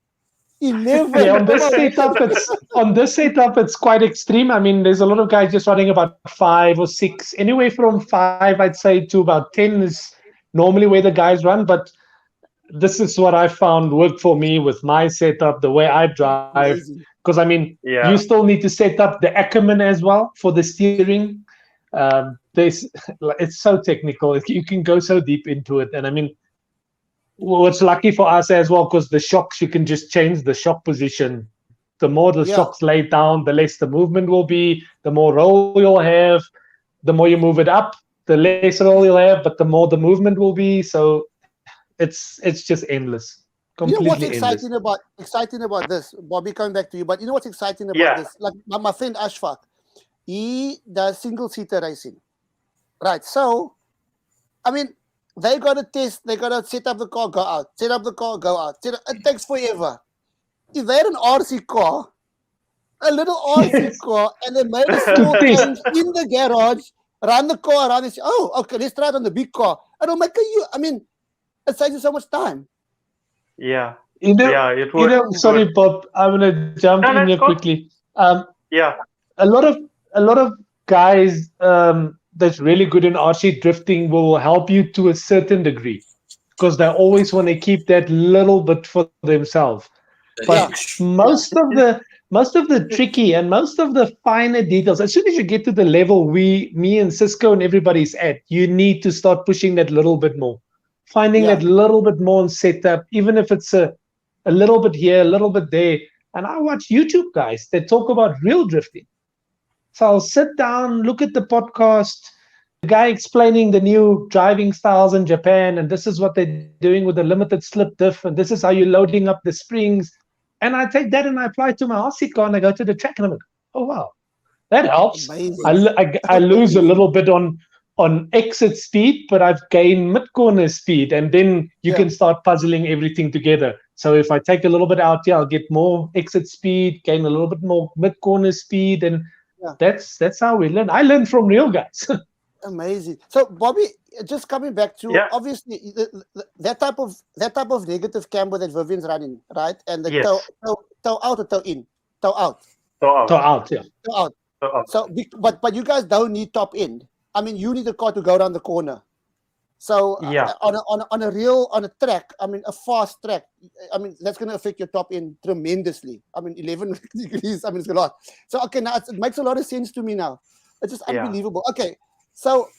11. yeah, on this setup it's quite extreme. I mean, there's a lot of guys just running about 5 or 6. Anyway, from 5 I'd say to about 10 is normally where the guys run, but this is what I found worked for me with my setup, the way I drive. Amazing. Because I mean, Yeah. you still need to set up the acumen as well for the steering. It's so technical. You can go so deep into it, and I mean, what's lucky for us as well, because the shocks, you can just change the shock position. The more the shocks lay down, the less the movement will be. The more roll you'll have. The more you move it up, the less roll you'll have, but the more the movement will be. So it's just endless. Completely what's endless. exciting about this, Bobby? Coming back to you, but you know what's exciting about this? Like my friend Ashfaq, he does single-seater racing, right? So, I mean, they got to test. They got to set up the car, go out. Set up the car, go out. It takes forever. If they had an RC car, a little RC car, and they made a small change in the garage, run the car around and say, "Oh, okay, let's try it on the big car." It'll make I mean, it saves you so much time. Yeah. It would. Sorry, Bob. I'm gonna jump in here quickly. Yeah. A lot of guys that's really good in RC drifting will help you to a certain degree because they always want to keep that little bit for themselves. But most of the tricky and most of the finer details, as soon as you get to the level me and Cisco and everybody's at, you need to start pushing that little bit more. Finding that little bit more in setup, even if it's a little bit here, a little bit there. And I watch YouTube guys that talk about real drifting. So I'll sit down, look at the podcast, the guy explaining the new driving styles in Japan, and this is what they're doing with the limited slip diff, and this is how you're loading up the springs. And I take that and I apply it to my RC car, and I go to the track, and I'm like, oh wow, that helps. I lose a little bit on exit speed, but I've gained mid-corner speed, and then you can start puzzling everything together. So if I take a little bit out here, I'll get more exit speed, gain a little bit more mid-corner speed, and that's how we learn. I learn from real guys. Amazing. So, Bobby, just coming back to obviously that type of negative camber that Vivian's running, right? And the toe out or toe in, toe out. Toe out, yeah. Toe out. So, but you guys don't need top end. I mean, you need the car to go down the corner. So Yeah. on a track, I mean, a fast track, I mean, that's going to affect your top end tremendously. I mean, 11 degrees, I mean, it's a lot. So, okay, now it makes a lot of sense to me now. It's just unbelievable. Okay, so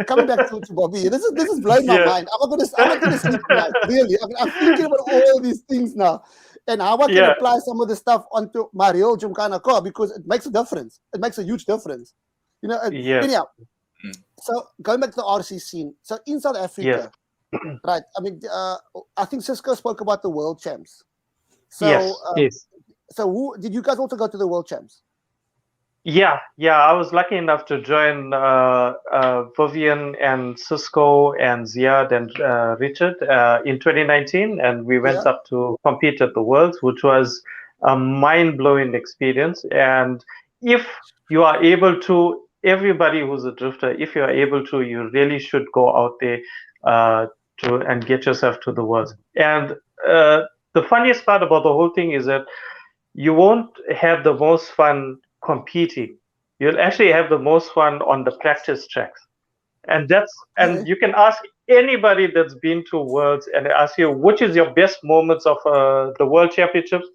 coming back to Bobby, this is blowing my mind. I'm not gonna sleep tonight, really. I mean, I'm thinking about all these things now. And how I can apply some of the stuff onto my real Gymkhana car, because it makes a difference. It makes a huge difference. You know, anyhow. So going back to the RC scene, so in South Africa, right? I mean, I think Cisco spoke about the world champs. So, yes. So did you guys also go to the world champs? Yeah. I was lucky enough to join Vivian and Cisco and Ziad and Richard in 2019, and we went up to compete at the Worlds, which was a mind-blowing experience. And if you are able to, everybody who's a drifter, if you are able to, you really should go out there and get yourself to the Worlds. And the funniest part about the whole thing is that you won't have the most fun competing. You'll actually have the most fun on the practice tracks. And and you can ask anybody that's been to Worlds and ask you which is your best moments of the World Championships.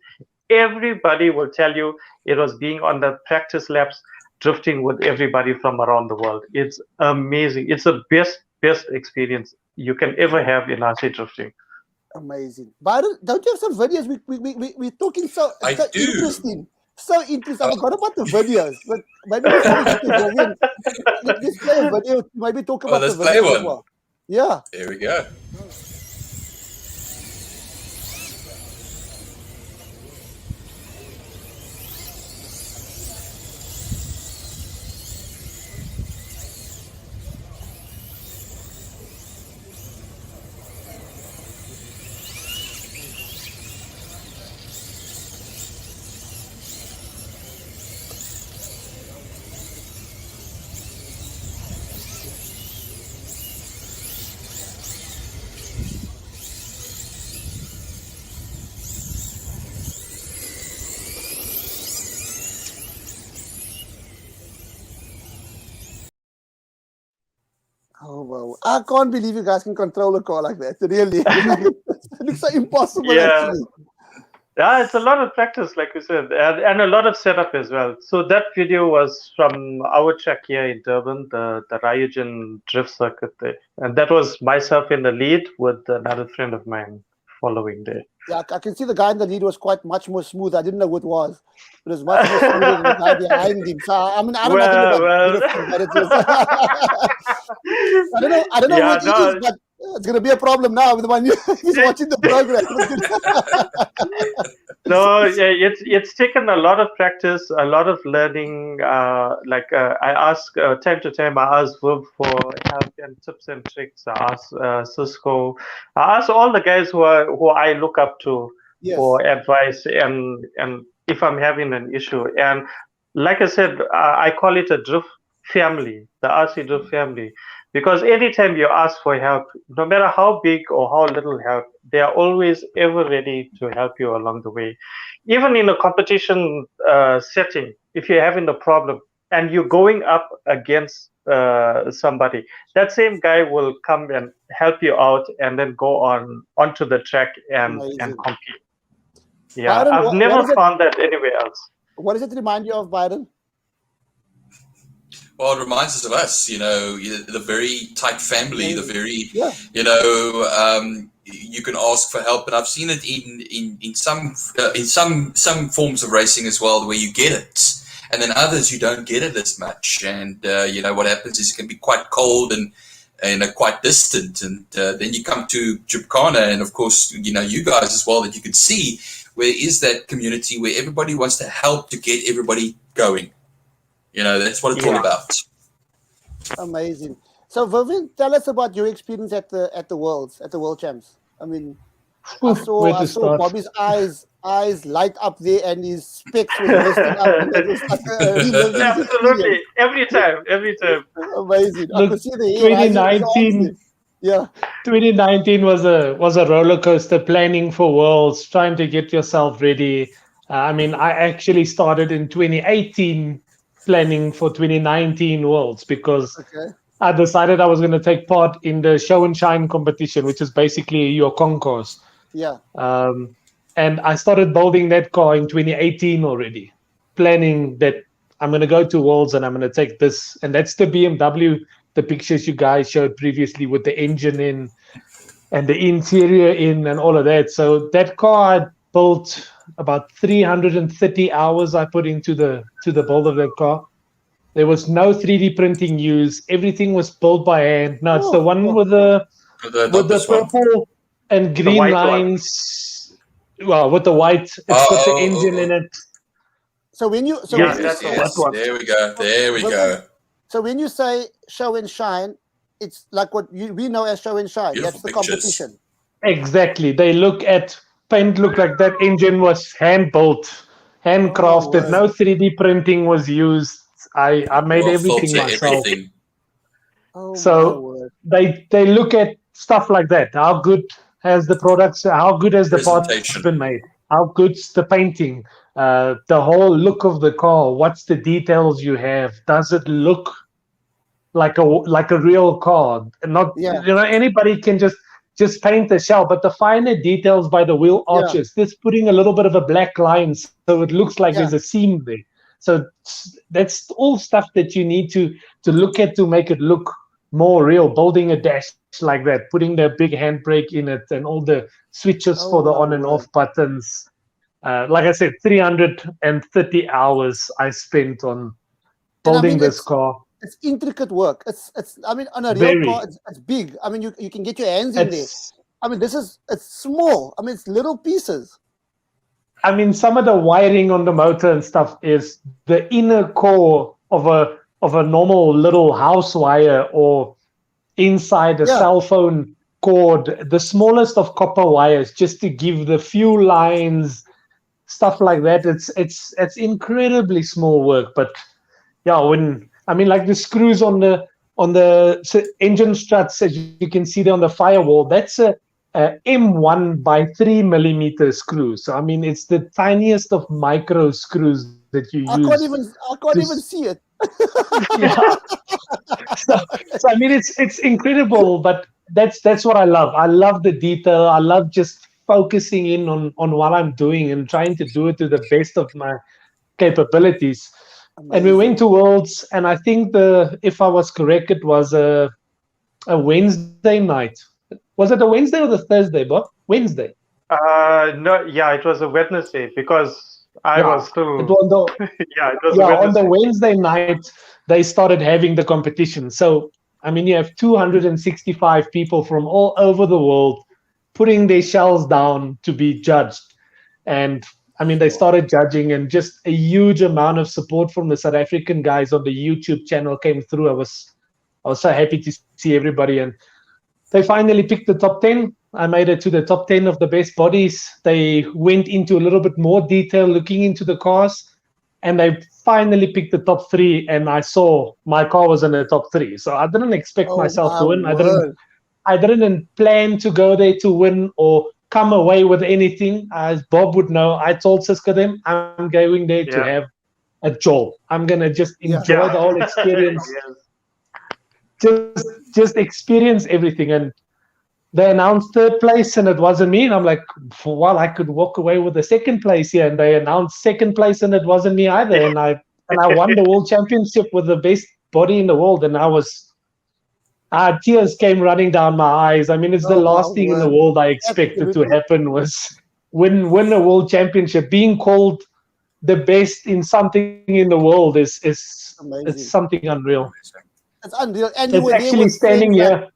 Everybody will tell you it was being on the practice laps, drifting with everybody from around the world. It's amazing. It's the best experience you can ever have in RC drifting. Amazing. But don't you have some videos? We're talking so interesting. So interesting. I forgot about the videos. But maybe let's play a video. Maybe talk about the videos as well. Yeah. There we go. Oh wow! I can't believe you guys can control a car like that. Really, it looks so impossible. Actually. Yeah, it's a lot of practice, like we said, and a lot of setup as well. So that video was from our track here in Durban, the Ryujin drift circuit there, and that was myself in the lead with another friend of mine following there. Yeah, I can see the guy in the lead was much more smooth. I didn't know who it was. It was much more smooth than the guy behind him. So I mean, I don't know nothing about drifting, but I don't know what it is, but it's going to be a problem now with the one who's watching the program. No, it's taken a lot of practice, a lot of learning. I ask time to time. I ask Viv for help and tips and tricks. I ask Cisco. I ask all the guys who I look up to for advice and if I'm having an issue. And like I said, I call it a drift family, the RC drift family. Because anytime you ask for help, no matter how big or how little help, they are always ever ready to help you along the way. Even in a competition setting, if you're having a problem and you're going up against somebody, that same guy will come and help you out and then go onto the track and compete. Yeah, Byron, I've never found that anywhere else. What does it remind you of, Byron? Well, it reminds us of us, the very tight family, the very, you can ask for help, and I've seen it in some forms of racing as well, where you get it, and then others you don't get it as much, and what happens is it can be quite cold and quite distant, and then you come to Gymkhana, and of course, you guys as well, that you can see where is that community where everybody wants to help to get everybody going. That's what it's all about. Amazing. So, Vivian, tell us about your experience at the Worlds, at the World Champs. I mean, I saw Bobby's eyes light up there, and his specs were listing up. Absolutely, every time. Amazing. Look, I could see the 2019. Yeah, 2019 was a roller coaster. Planning for Worlds, trying to get yourself ready. I mean, I actually started in 2018. Planning for 2019 Worlds because I decided I was going to take part in the show and shine competition, which is basically your concourse. Yeah. And I started building that car in 2018 already, planning that I'm going to go to Worlds and I'm going to take this. And that's the BMW, the pictures you guys showed previously with the engine in and the interior in and all of that. So that car I built about 330 hours I put into the build of that car. There was no 3D printing used. Everything was built by hand. No, it's the one with the Douglas one. purple and green white one. lines. Well, with the white, it's got the engine in it. So when you Yeah, when you that's say, the white one. There we go. There we go. so when you say show and shine, it's like what we know as show and shine. Beautiful That's the pictures. competition. Exactly. They look at paint. Look like that engine was hand built, handcrafted. word. No 3D printing was used. I made Well, everything filter myself. everything. Oh my So word. they look at stuff like that. How good has the products? How good has the parts Presentation. been made? How good's the painting? The whole look of the car. What's the details you have? Does it look like a real car? Not anybody can just paint the shell, but the finer details by the wheel arches. Just putting a little bit of a black line so it looks like there's a seam there. So that's all stuff that you need to look at to make it look more real. Building a dash like that, putting the big handbrake in it, and all the switches for the on and off buttons. Like I said, 330 hours I spent on building this car. It's intricate work. It's. I mean, on a real car, it's big. I mean, you can get your hands in there. I mean, it's small. I mean, it's little pieces. I mean, some of the wiring on the motor and stuff is the inner core of a normal little house wire or inside a cell phone cord, the smallest of copper wires, just to give the few lines, stuff like that. It's incredibly small work, but yeah, like the screws on the engine struts, as you can see there on the firewall, that's a M1 by 3 millimeter screw. So I mean, it's the tiniest of micro screws that you use. I can't even see it. So I mean, it's incredible, but that's what I love. I love the detail. I love just focusing in on what I'm doing and trying to do it to the best of my capabilities. Amazing. And we went to Worlds, and I think if I was correct, it was a Wednesday night. Was it a Wednesday or the Thursday, Bob? Wednesday. No, yeah, it was a Wednesday because I was still. It was on the Wednesday night they started having the competition. So I mean, you have 265 people from all over the world putting their shells down to be judged, and I mean, they started judging, and just a huge amount of support from the South African guys on the YouTube channel came through. I was so happy to see everybody, and they finally picked the top 10. I made it to the top 10 of the best bodies. They went into a little bit more detail looking into the cars, and they finally picked the top 3, and I saw my car was in the top 3. So I didn't expect myself to win. I didn't plan to go there to win or come away with anything. As Bob would know, I told Cisco them, I'm going there to have a job. I'm going to just enjoy the whole experience. Just experience everything. And they announced third place, and it wasn't me. And I'm like, well, I could walk away with the second place here. And they announced second place, and it wasn't me either. And I won the world championship with the best body in the world. And I was, tears came running down my eyes. I mean, it's the last thing in the world I expected to happen was win a world championship. Being called the best in something in the world is it's something unreal. It's unreal. And it's actually standing here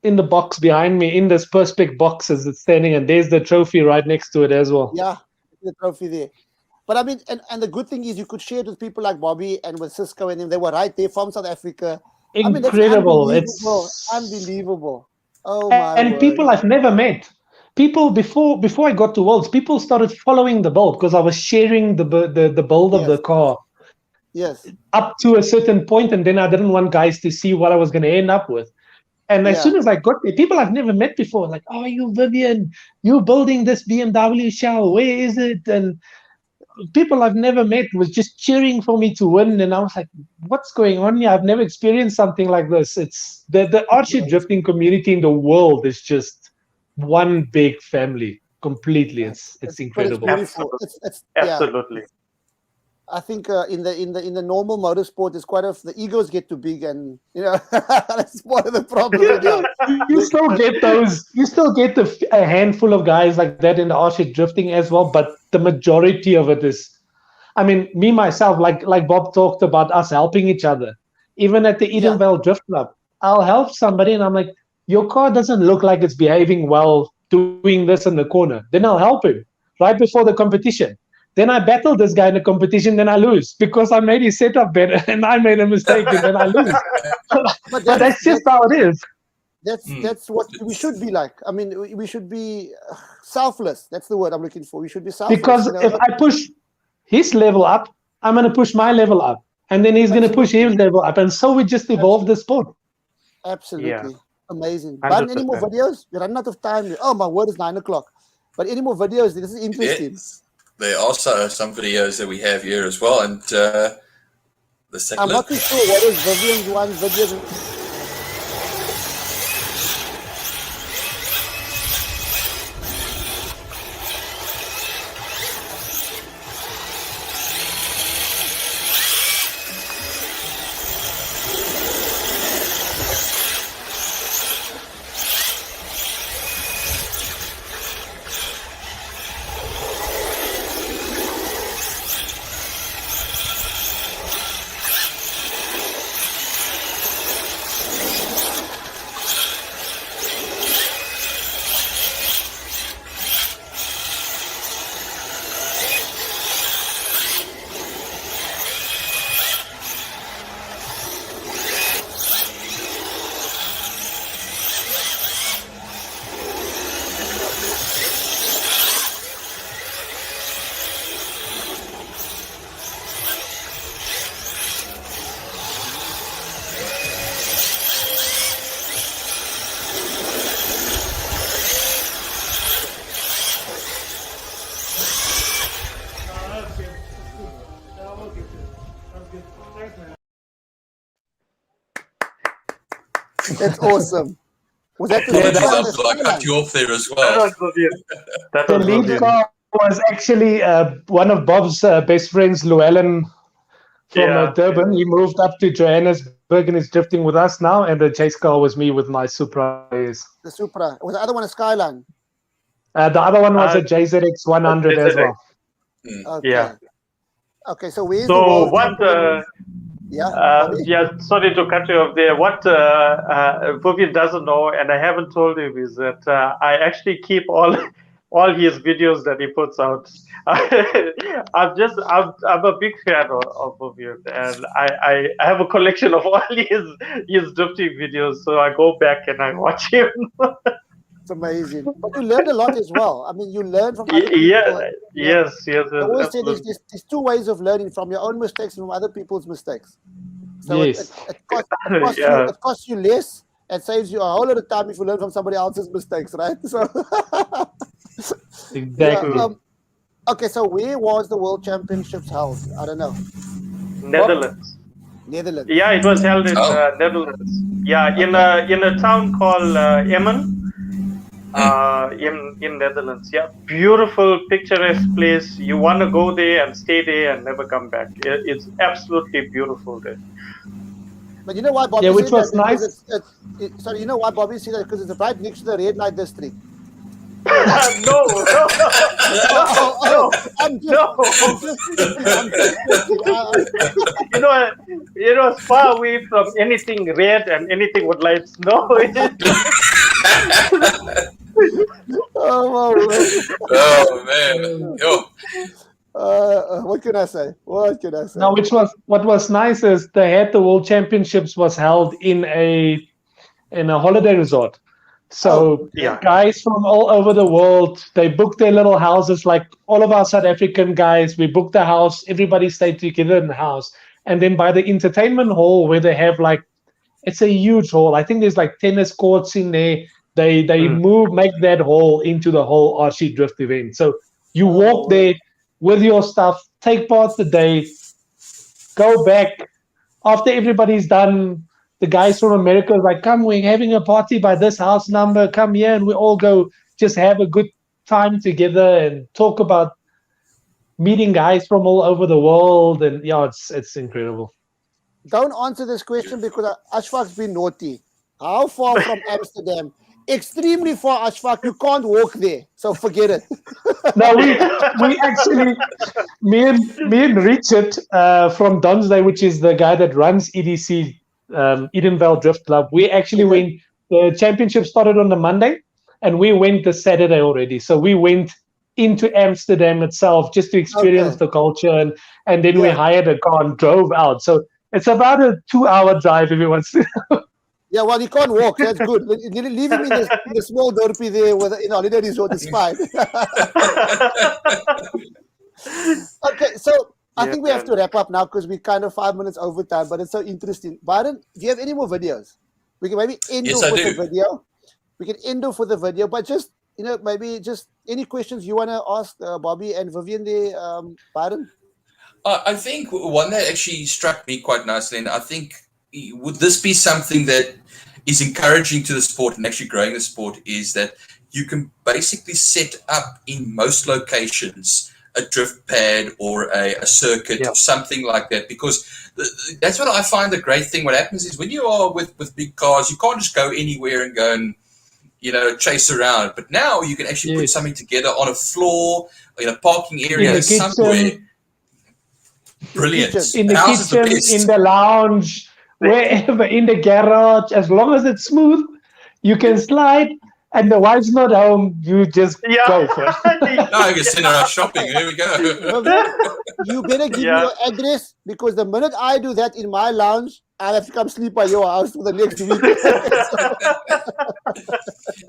in the box behind me, in this Perspex box as it's standing, and there's the trophy right next to it as well. Yeah, the trophy there. But I mean, and the good thing is you could share it with people like Bobby and with Cisco and them. They were right there from South Africa. Incredible. I mean, it's unbelievable. Oh my And word. people I've never met. People before I got to Worlds, people started following the build because I was sharing the build of the car. Yes. Up to a certain point, and then I didn't want guys to see what I was going to end up with. And as soon as I got there, people I've never met before, like, oh, you Vivian, you building this BMW shell, where is it? And people I've never met was just cheering for me to win, and I was like, "What's going on here? I've never experienced something like this." It's the archery drifting community in the world is just one big family, completely. It's But it's incredible. beautiful. Absolutely. I think in the normal motorsport, it's the egos get too big, and that's part of the problem. You still get those. You still get a handful of guys like that in the archery drifting as well, but the majority of it is. I mean, me myself, like Bob talked about us helping each other. Even at the Edenvale Drift Club, I'll help somebody, and I'm like, your car doesn't look like it's behaving well, doing this in the corner. Then I'll help him right before the competition. Then I battle this guy in the competition, then I lose because I made his setup better and I made a mistake and then I lose. but that's just how it is. That's what we should be like. I mean, we should be selfless. That's the word I'm looking for. We should be selfless. Because if I push his level up, I'm going to push my level up. And then he's going to push his level up. And so we just evolve the sport. Absolutely. Yeah. Amazing. 100%. But any more videos? We're running out of time. Oh, my word, it's 9 o'clock. But any more videos? This is interesting. Yes. There are also some videos that we have here as well. And let's take a I'm look. not too sure what is Vivian's one video. That's awesome. Was that the Apologies, lead car? I've like cut you off there as That well. was brilliant. That The was lead brilliant. car was actually one of Bob's best friends, Llewellyn from Durban. He moved up to Johannesburg and is drifting with us now. And the chase car was me with my Supra. Yes. The Supra. Was the other one a Skyline? The other one was a JZX 100 as well. Okay. Yeah. Okay, so where's the So world what? champion? Sorry to cut you off there. What Vivian doesn't know, and I haven't told him, is that I actually keep all his videos that he puts out. I'm a big fan of Vivian, and I have a collection of all his drifting videos. So I go back and I watch him. It's amazing. But you learn a lot as well. I mean, you learn from other people. Yes. I always say there's two ways of learning: from your own mistakes and from other people's mistakes. So Yes. it costs you less and saves you a whole lot of time if you learn from somebody else's mistakes, right? So Exactly. okay, so where was the World Championships held? I don't know. Netherlands. Netherlands. Yeah, it was held in Netherlands. Yeah, in a town called Emmen. In Netherlands. Yeah, beautiful, picturesque place. You want to go there and stay there and never come back. It's absolutely beautiful there. But you know why Bobby which said was that? nice. Sorry, you know why Bobby said that? Because it's right next to the red light district. No. I'm just It was far away from anything red and anything with lights. No. Oh man. Yo. What can I say? Now, what was nice is they had the World Championships was held in a holiday resort. So guys from all over the world, they booked their little houses, like all of our South African guys. We booked the house. Everybody stayed together in the house. And then by the entertainment hall where they have it's a huge hall. I think there's tennis courts in there. They make that hall into the whole RC Drift event. So you walk there, with your stuff, take part the day, go back. After everybody's done, the guys from America are like, come, we're having a party by this house number, come here, and we all go just have a good time together and talk about meeting guys from all over the world. And yeah, it's incredible. Don't answer this question because Ashfaq's been naughty. How far from Amsterdam? Extremely far, Ashfaq. You can't walk there, so forget it. No, we actually, me and Richard from Donsday, which is the guy that runs EDC, Edenvale Drift Club, we actually went. The championship started on the Monday, and we went the Saturday already. So we went into Amsterdam itself just to experience the culture, and then we hired a car and drove out. So it's about a 2-hour drive if you want to. Yeah, well, you can't walk. That's good. Leave him in the small dorpy there with holiday resort is fine. Okay, so I think we have to wrap up now because we're kind of 5 minutes over time, but it's so interesting. Byron, do you have any more videos? We can maybe end off with the video. We can end off with the video, but just, maybe just any questions you want to ask Bobby and Vivian there, Byron? I think one that actually struck me quite nicely, and I think would this be something that is encouraging to the sport and actually growing the sport, is that you can basically set up in most locations a drift pad or a circuit or something like that, because that's what I find the great thing. What happens is when you are with big cars, you can't just go anywhere and go and chase around, but now you can actually put something together on a floor in a parking area somewhere. Brilliant. In the kitchen, in the lounge, wherever, in the garage, as long as it's smooth, you can slide, and the wife's not home, you just go for it. No, you can send her out shopping. There we go. You better give me your address, because the minute I do that in my lounge, I have to come sleep at your house for the next week.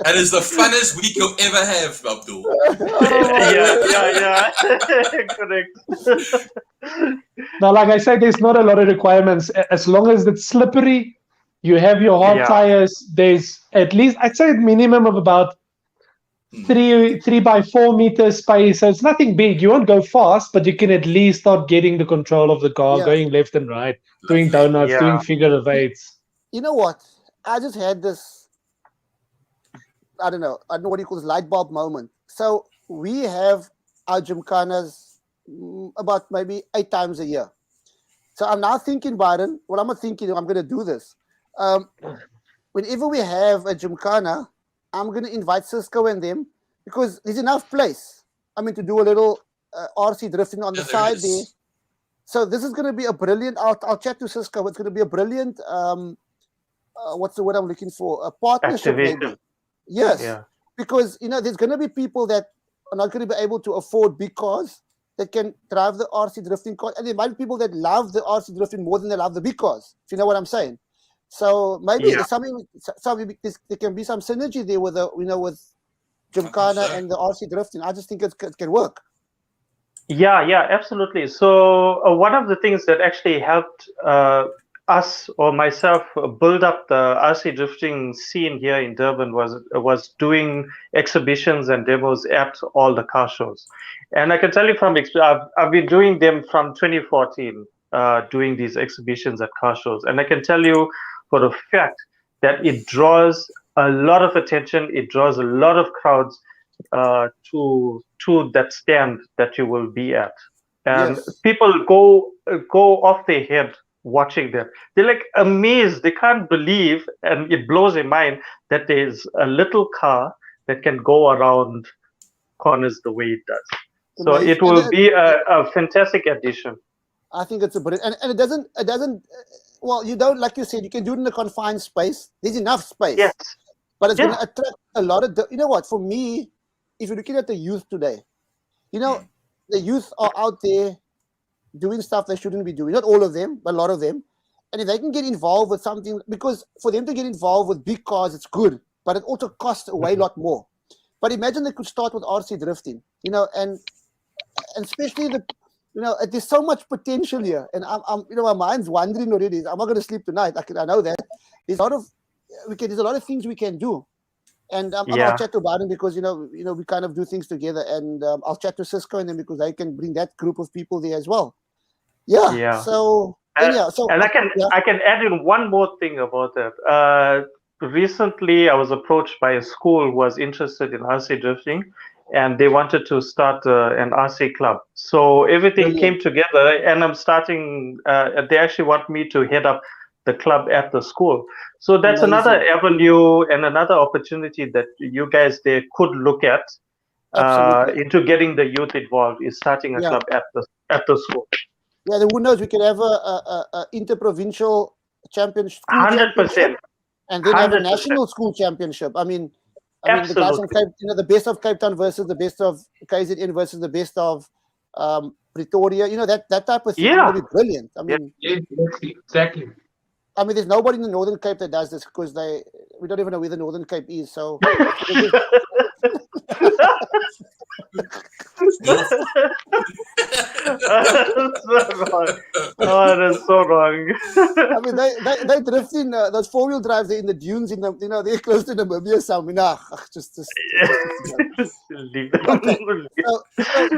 That is the funnest week you'll ever have, Abdul. Correct. Now, like I said, there's not a lot of requirements. As long as it's slippery, you have your hard tires. There's at least, I'd say, a minimum of about 3 by 4 meters space. So it's nothing big. You won't go fast, but you can at least start getting the control of the car, going left and right, doing donuts, doing figure of eights. You know what? I just had this, I don't know what you call this, light bulb moment. So we have our gymkhanas about maybe 8 times a year. So I'm now thinking, Byron, I'm going to do this. Whenever we have a gymkhana, I'm going to invite Cisco and them, because there's enough place. to do a little RC drifting on the side there. So this is going to be a brilliant, I'll chat to Cisco, it's going to be a brilliant, what's the word I'm looking for? A partnership maybe. Yes. Yeah. Because, there's going to be people that are not going to be able to afford big cars that can drive the RC drifting cars. And there might be people that love the RC drifting more than they love the big cars, if you know what I'm saying. So maybe there's there can be some synergy there with with Gymkhana and the RC drifting. I just think it can work. Yeah, absolutely. So one of the things that actually helped us or myself build up the RC drifting scene here in Durban was doing exhibitions and demos at all the car shows. And I can tell you from experience, I've been doing them from 2014, doing these exhibitions at car shows. And I can tell you for a fact that it draws a lot of attention. It draws a lot of crowds to that stand that you will be at. And people go off their head watching them. They're like amazed. They can't believe, and it blows their mind that there's a little car that can go around corners the way it does. So it will be a fantastic addition. I think it's a brilliant, and it doesn't. Well, you don't, like you said, you can do it in a confined space. There's enough space. Yes. But it's going to attract a lot of. You know what? For me, if you're looking at the youth today, the youth are out there doing stuff they shouldn't be doing. Not all of them, but a lot of them. And if they can get involved with something, because for them to get involved with big cars, it's good, but it also costs a way lot more. But imagine they could start with RC drifting, and especially there's so much potential here. And I'm my mind's wandering already. I'm not going to sleep tonight. I know that. There's a lot of things we can do. And Yeah. I'll chat to Baden because we kind of do things together, and I'll chat to Cisco and them because they can bring that group of people there as well. Yeah. Yeah. So anyhow, And I can add in one more thing about that. Recently, I was approached by a school who was interested in RC drifting, and they wanted to start an RC club. So everything Brilliant. came together, and I'm starting. They actually want me to head up the club at the school. So that's Amazing. another avenue and another opportunity that you guys there could look at Absolutely. into getting the youth involved. Is starting a Yeah. club at the school. Yeah, then who knows? We could have a interprovincial championship, 100%. and then have a 100%. national school championship. I mean, the guys from Absolutely. Cape, the best of Cape Town versus the best of KZN versus the best of Pretoria. That type of thing. Yeah. Would be brilliant. I mean, Exactly. I mean, there's nobody in the Northern Cape that does this because we don't even know where the Northern Cape is. So. Oh, that's so wrong. I mean, they drift in those 4-wheel drives in the dunes they're close to Namibia somewhere. Just Leave that okay. alone. So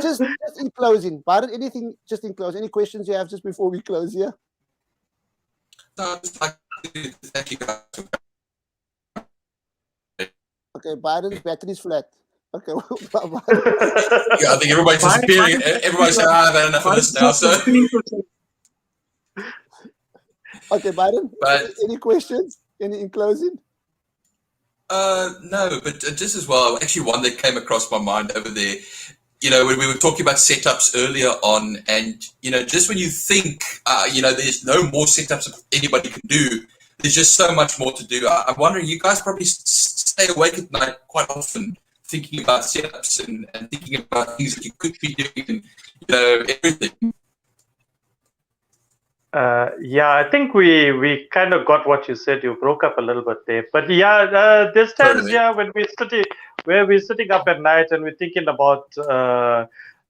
just in closing, Baden, anything just in closing? Any questions you have just before we close here? No, just like to thank you guys. Okay, Baden's battery's flat. Okay, Yeah, I think everybody's disappearing. Everybody's saying, I've had enough of this now. So, okay, Baden, But- any questions? Any in closing? no, but just as well, actually one that came across my mind over there, when we were talking about setups earlier on, and, just when you think, there's no more setups that anybody can do, there's just so much more to do. I'm wondering, you guys probably stay awake at night quite often thinking about setups and thinking about things that you could be doing and, everything. Yeah, I think we kind of got what you said. You broke up a little bit there, but yeah, there's times Totally. when we're sitting up at night and we're thinking about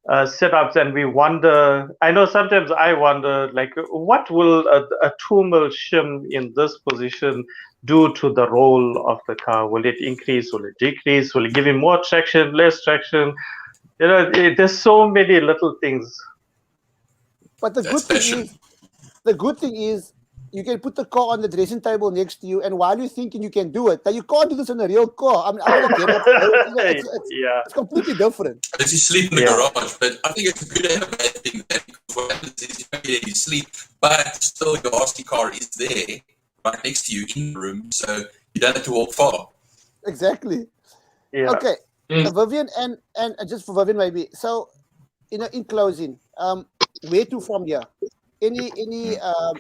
setups, and we wonder. I know sometimes I wonder, like, what will a 2 mil shim in this position do to the roll of the car? Will it increase? Will it decrease? Will it give him more traction, less traction? There's so many little things. But the good thing is, you can put the car on the dressing table next to you, and while you're thinking you can do it, that you can't do this in a real car. I mean, I'm gonna get up. It's completely different. Unless you sleep in the garage, but I think it's a good and a bad thing. Because what happens is you don't get any sleep, but still your RC car is there, right next to you in the room, so you don't have to walk far. Exactly. Yeah. Okay, Vivian, and just for Vivian maybe. So, in closing, where to from here? Any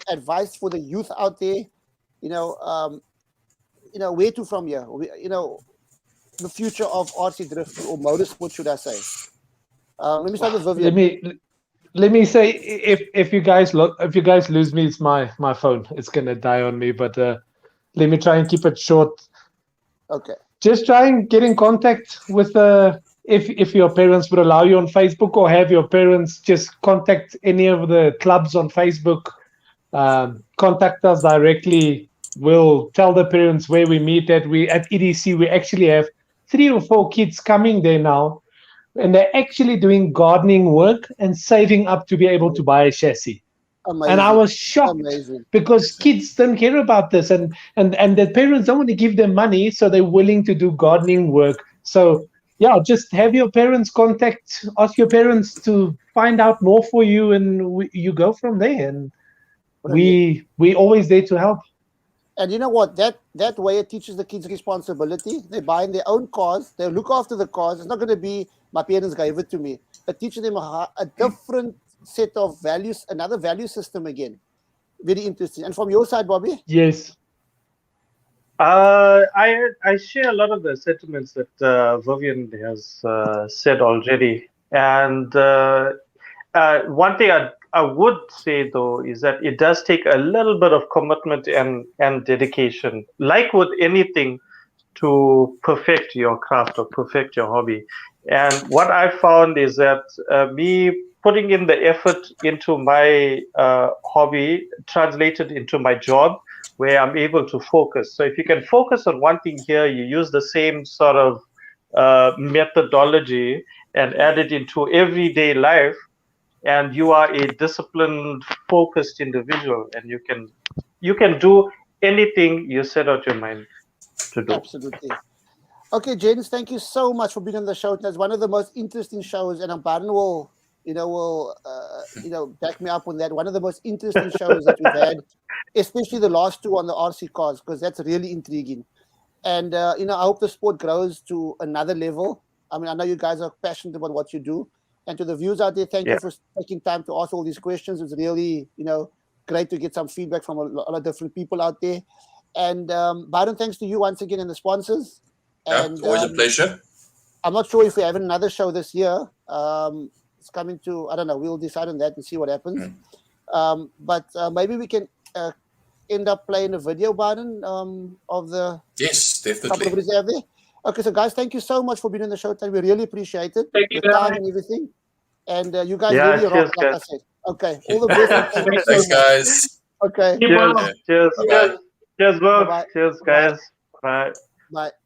advice for the youth out there? Where to from here? The future of RC drift or motorsport, should I say? Let me start with Vivian. Let me say, if you guys lose me, it's my phone. It's gonna die on me. But let me try and keep it short. Okay. Just try and get in contact with if your parents would allow you on Facebook, or have your parents just contact any of the clubs on Facebook. Contact us directly. We'll tell the parents where we meet at. We at EDC, we actually have 3 or 4 kids coming there now, and they're actually doing gardening work and saving up to be able to buy a chassis. Amazing. And I was shocked because kids don't care about this, and the parents don't want to give them money, so they're willing to do gardening work. So yeah, just have your parents ask your parents to find out more for you, and you go from there. And we always there to help. And you know what? That way it teaches the kids responsibility. They're buying their own cars. They look after the cars. It's not going to be my parents gave it to me. It teaches them a different set of values, another value system again. Very interesting. And from your side, Bobby? Yes. I share a lot of the sentiments that Vivian has said already. And one thing I would say, though, is that it does take a little bit of commitment and dedication, like with anything, to perfect your craft or perfect your hobby. And what I found is that me putting in the effort into my hobby translated into my job, where I'm able to focus. So if you can focus on one thing here, you use the same sort of methodology and add it into everyday life, and you are a disciplined, focused individual, and you can do anything you set out your mind to do. Absolutely. Okay, James, thank you so much for being on the show. That's one of the most interesting shows, and Baden will, back me up on that. One of the most interesting shows that we've had, especially the last two on the RC cars, because that's really intriguing. And I hope the sport grows to another level. I mean, I know you guys are passionate about what you do, and to the viewers out there, thank you for taking time to ask all these questions. It's really, great to get some feedback from a lot of different people out there. And Byron, thanks to you once again and the sponsors. And always a pleasure. I'm not sure if we're having another show this year. It's coming to, I don't know, we'll decide on that and see what happens. But maybe we can end up playing a video, Byron, of the yes, couple of definitely. videos they have there. Okay, so guys, thank you so much for being on the show time. We really appreciate it. Thank you, the time guys. and everything. And you guys Yeah, really cheers, rock, like guys. I said. Okay, all the best. Thank you so Thanks, much. guys. Okay, Keep well. Cheers, Bye-bye. cheers, Bye-bye. cheers, guys. Bye. Bye.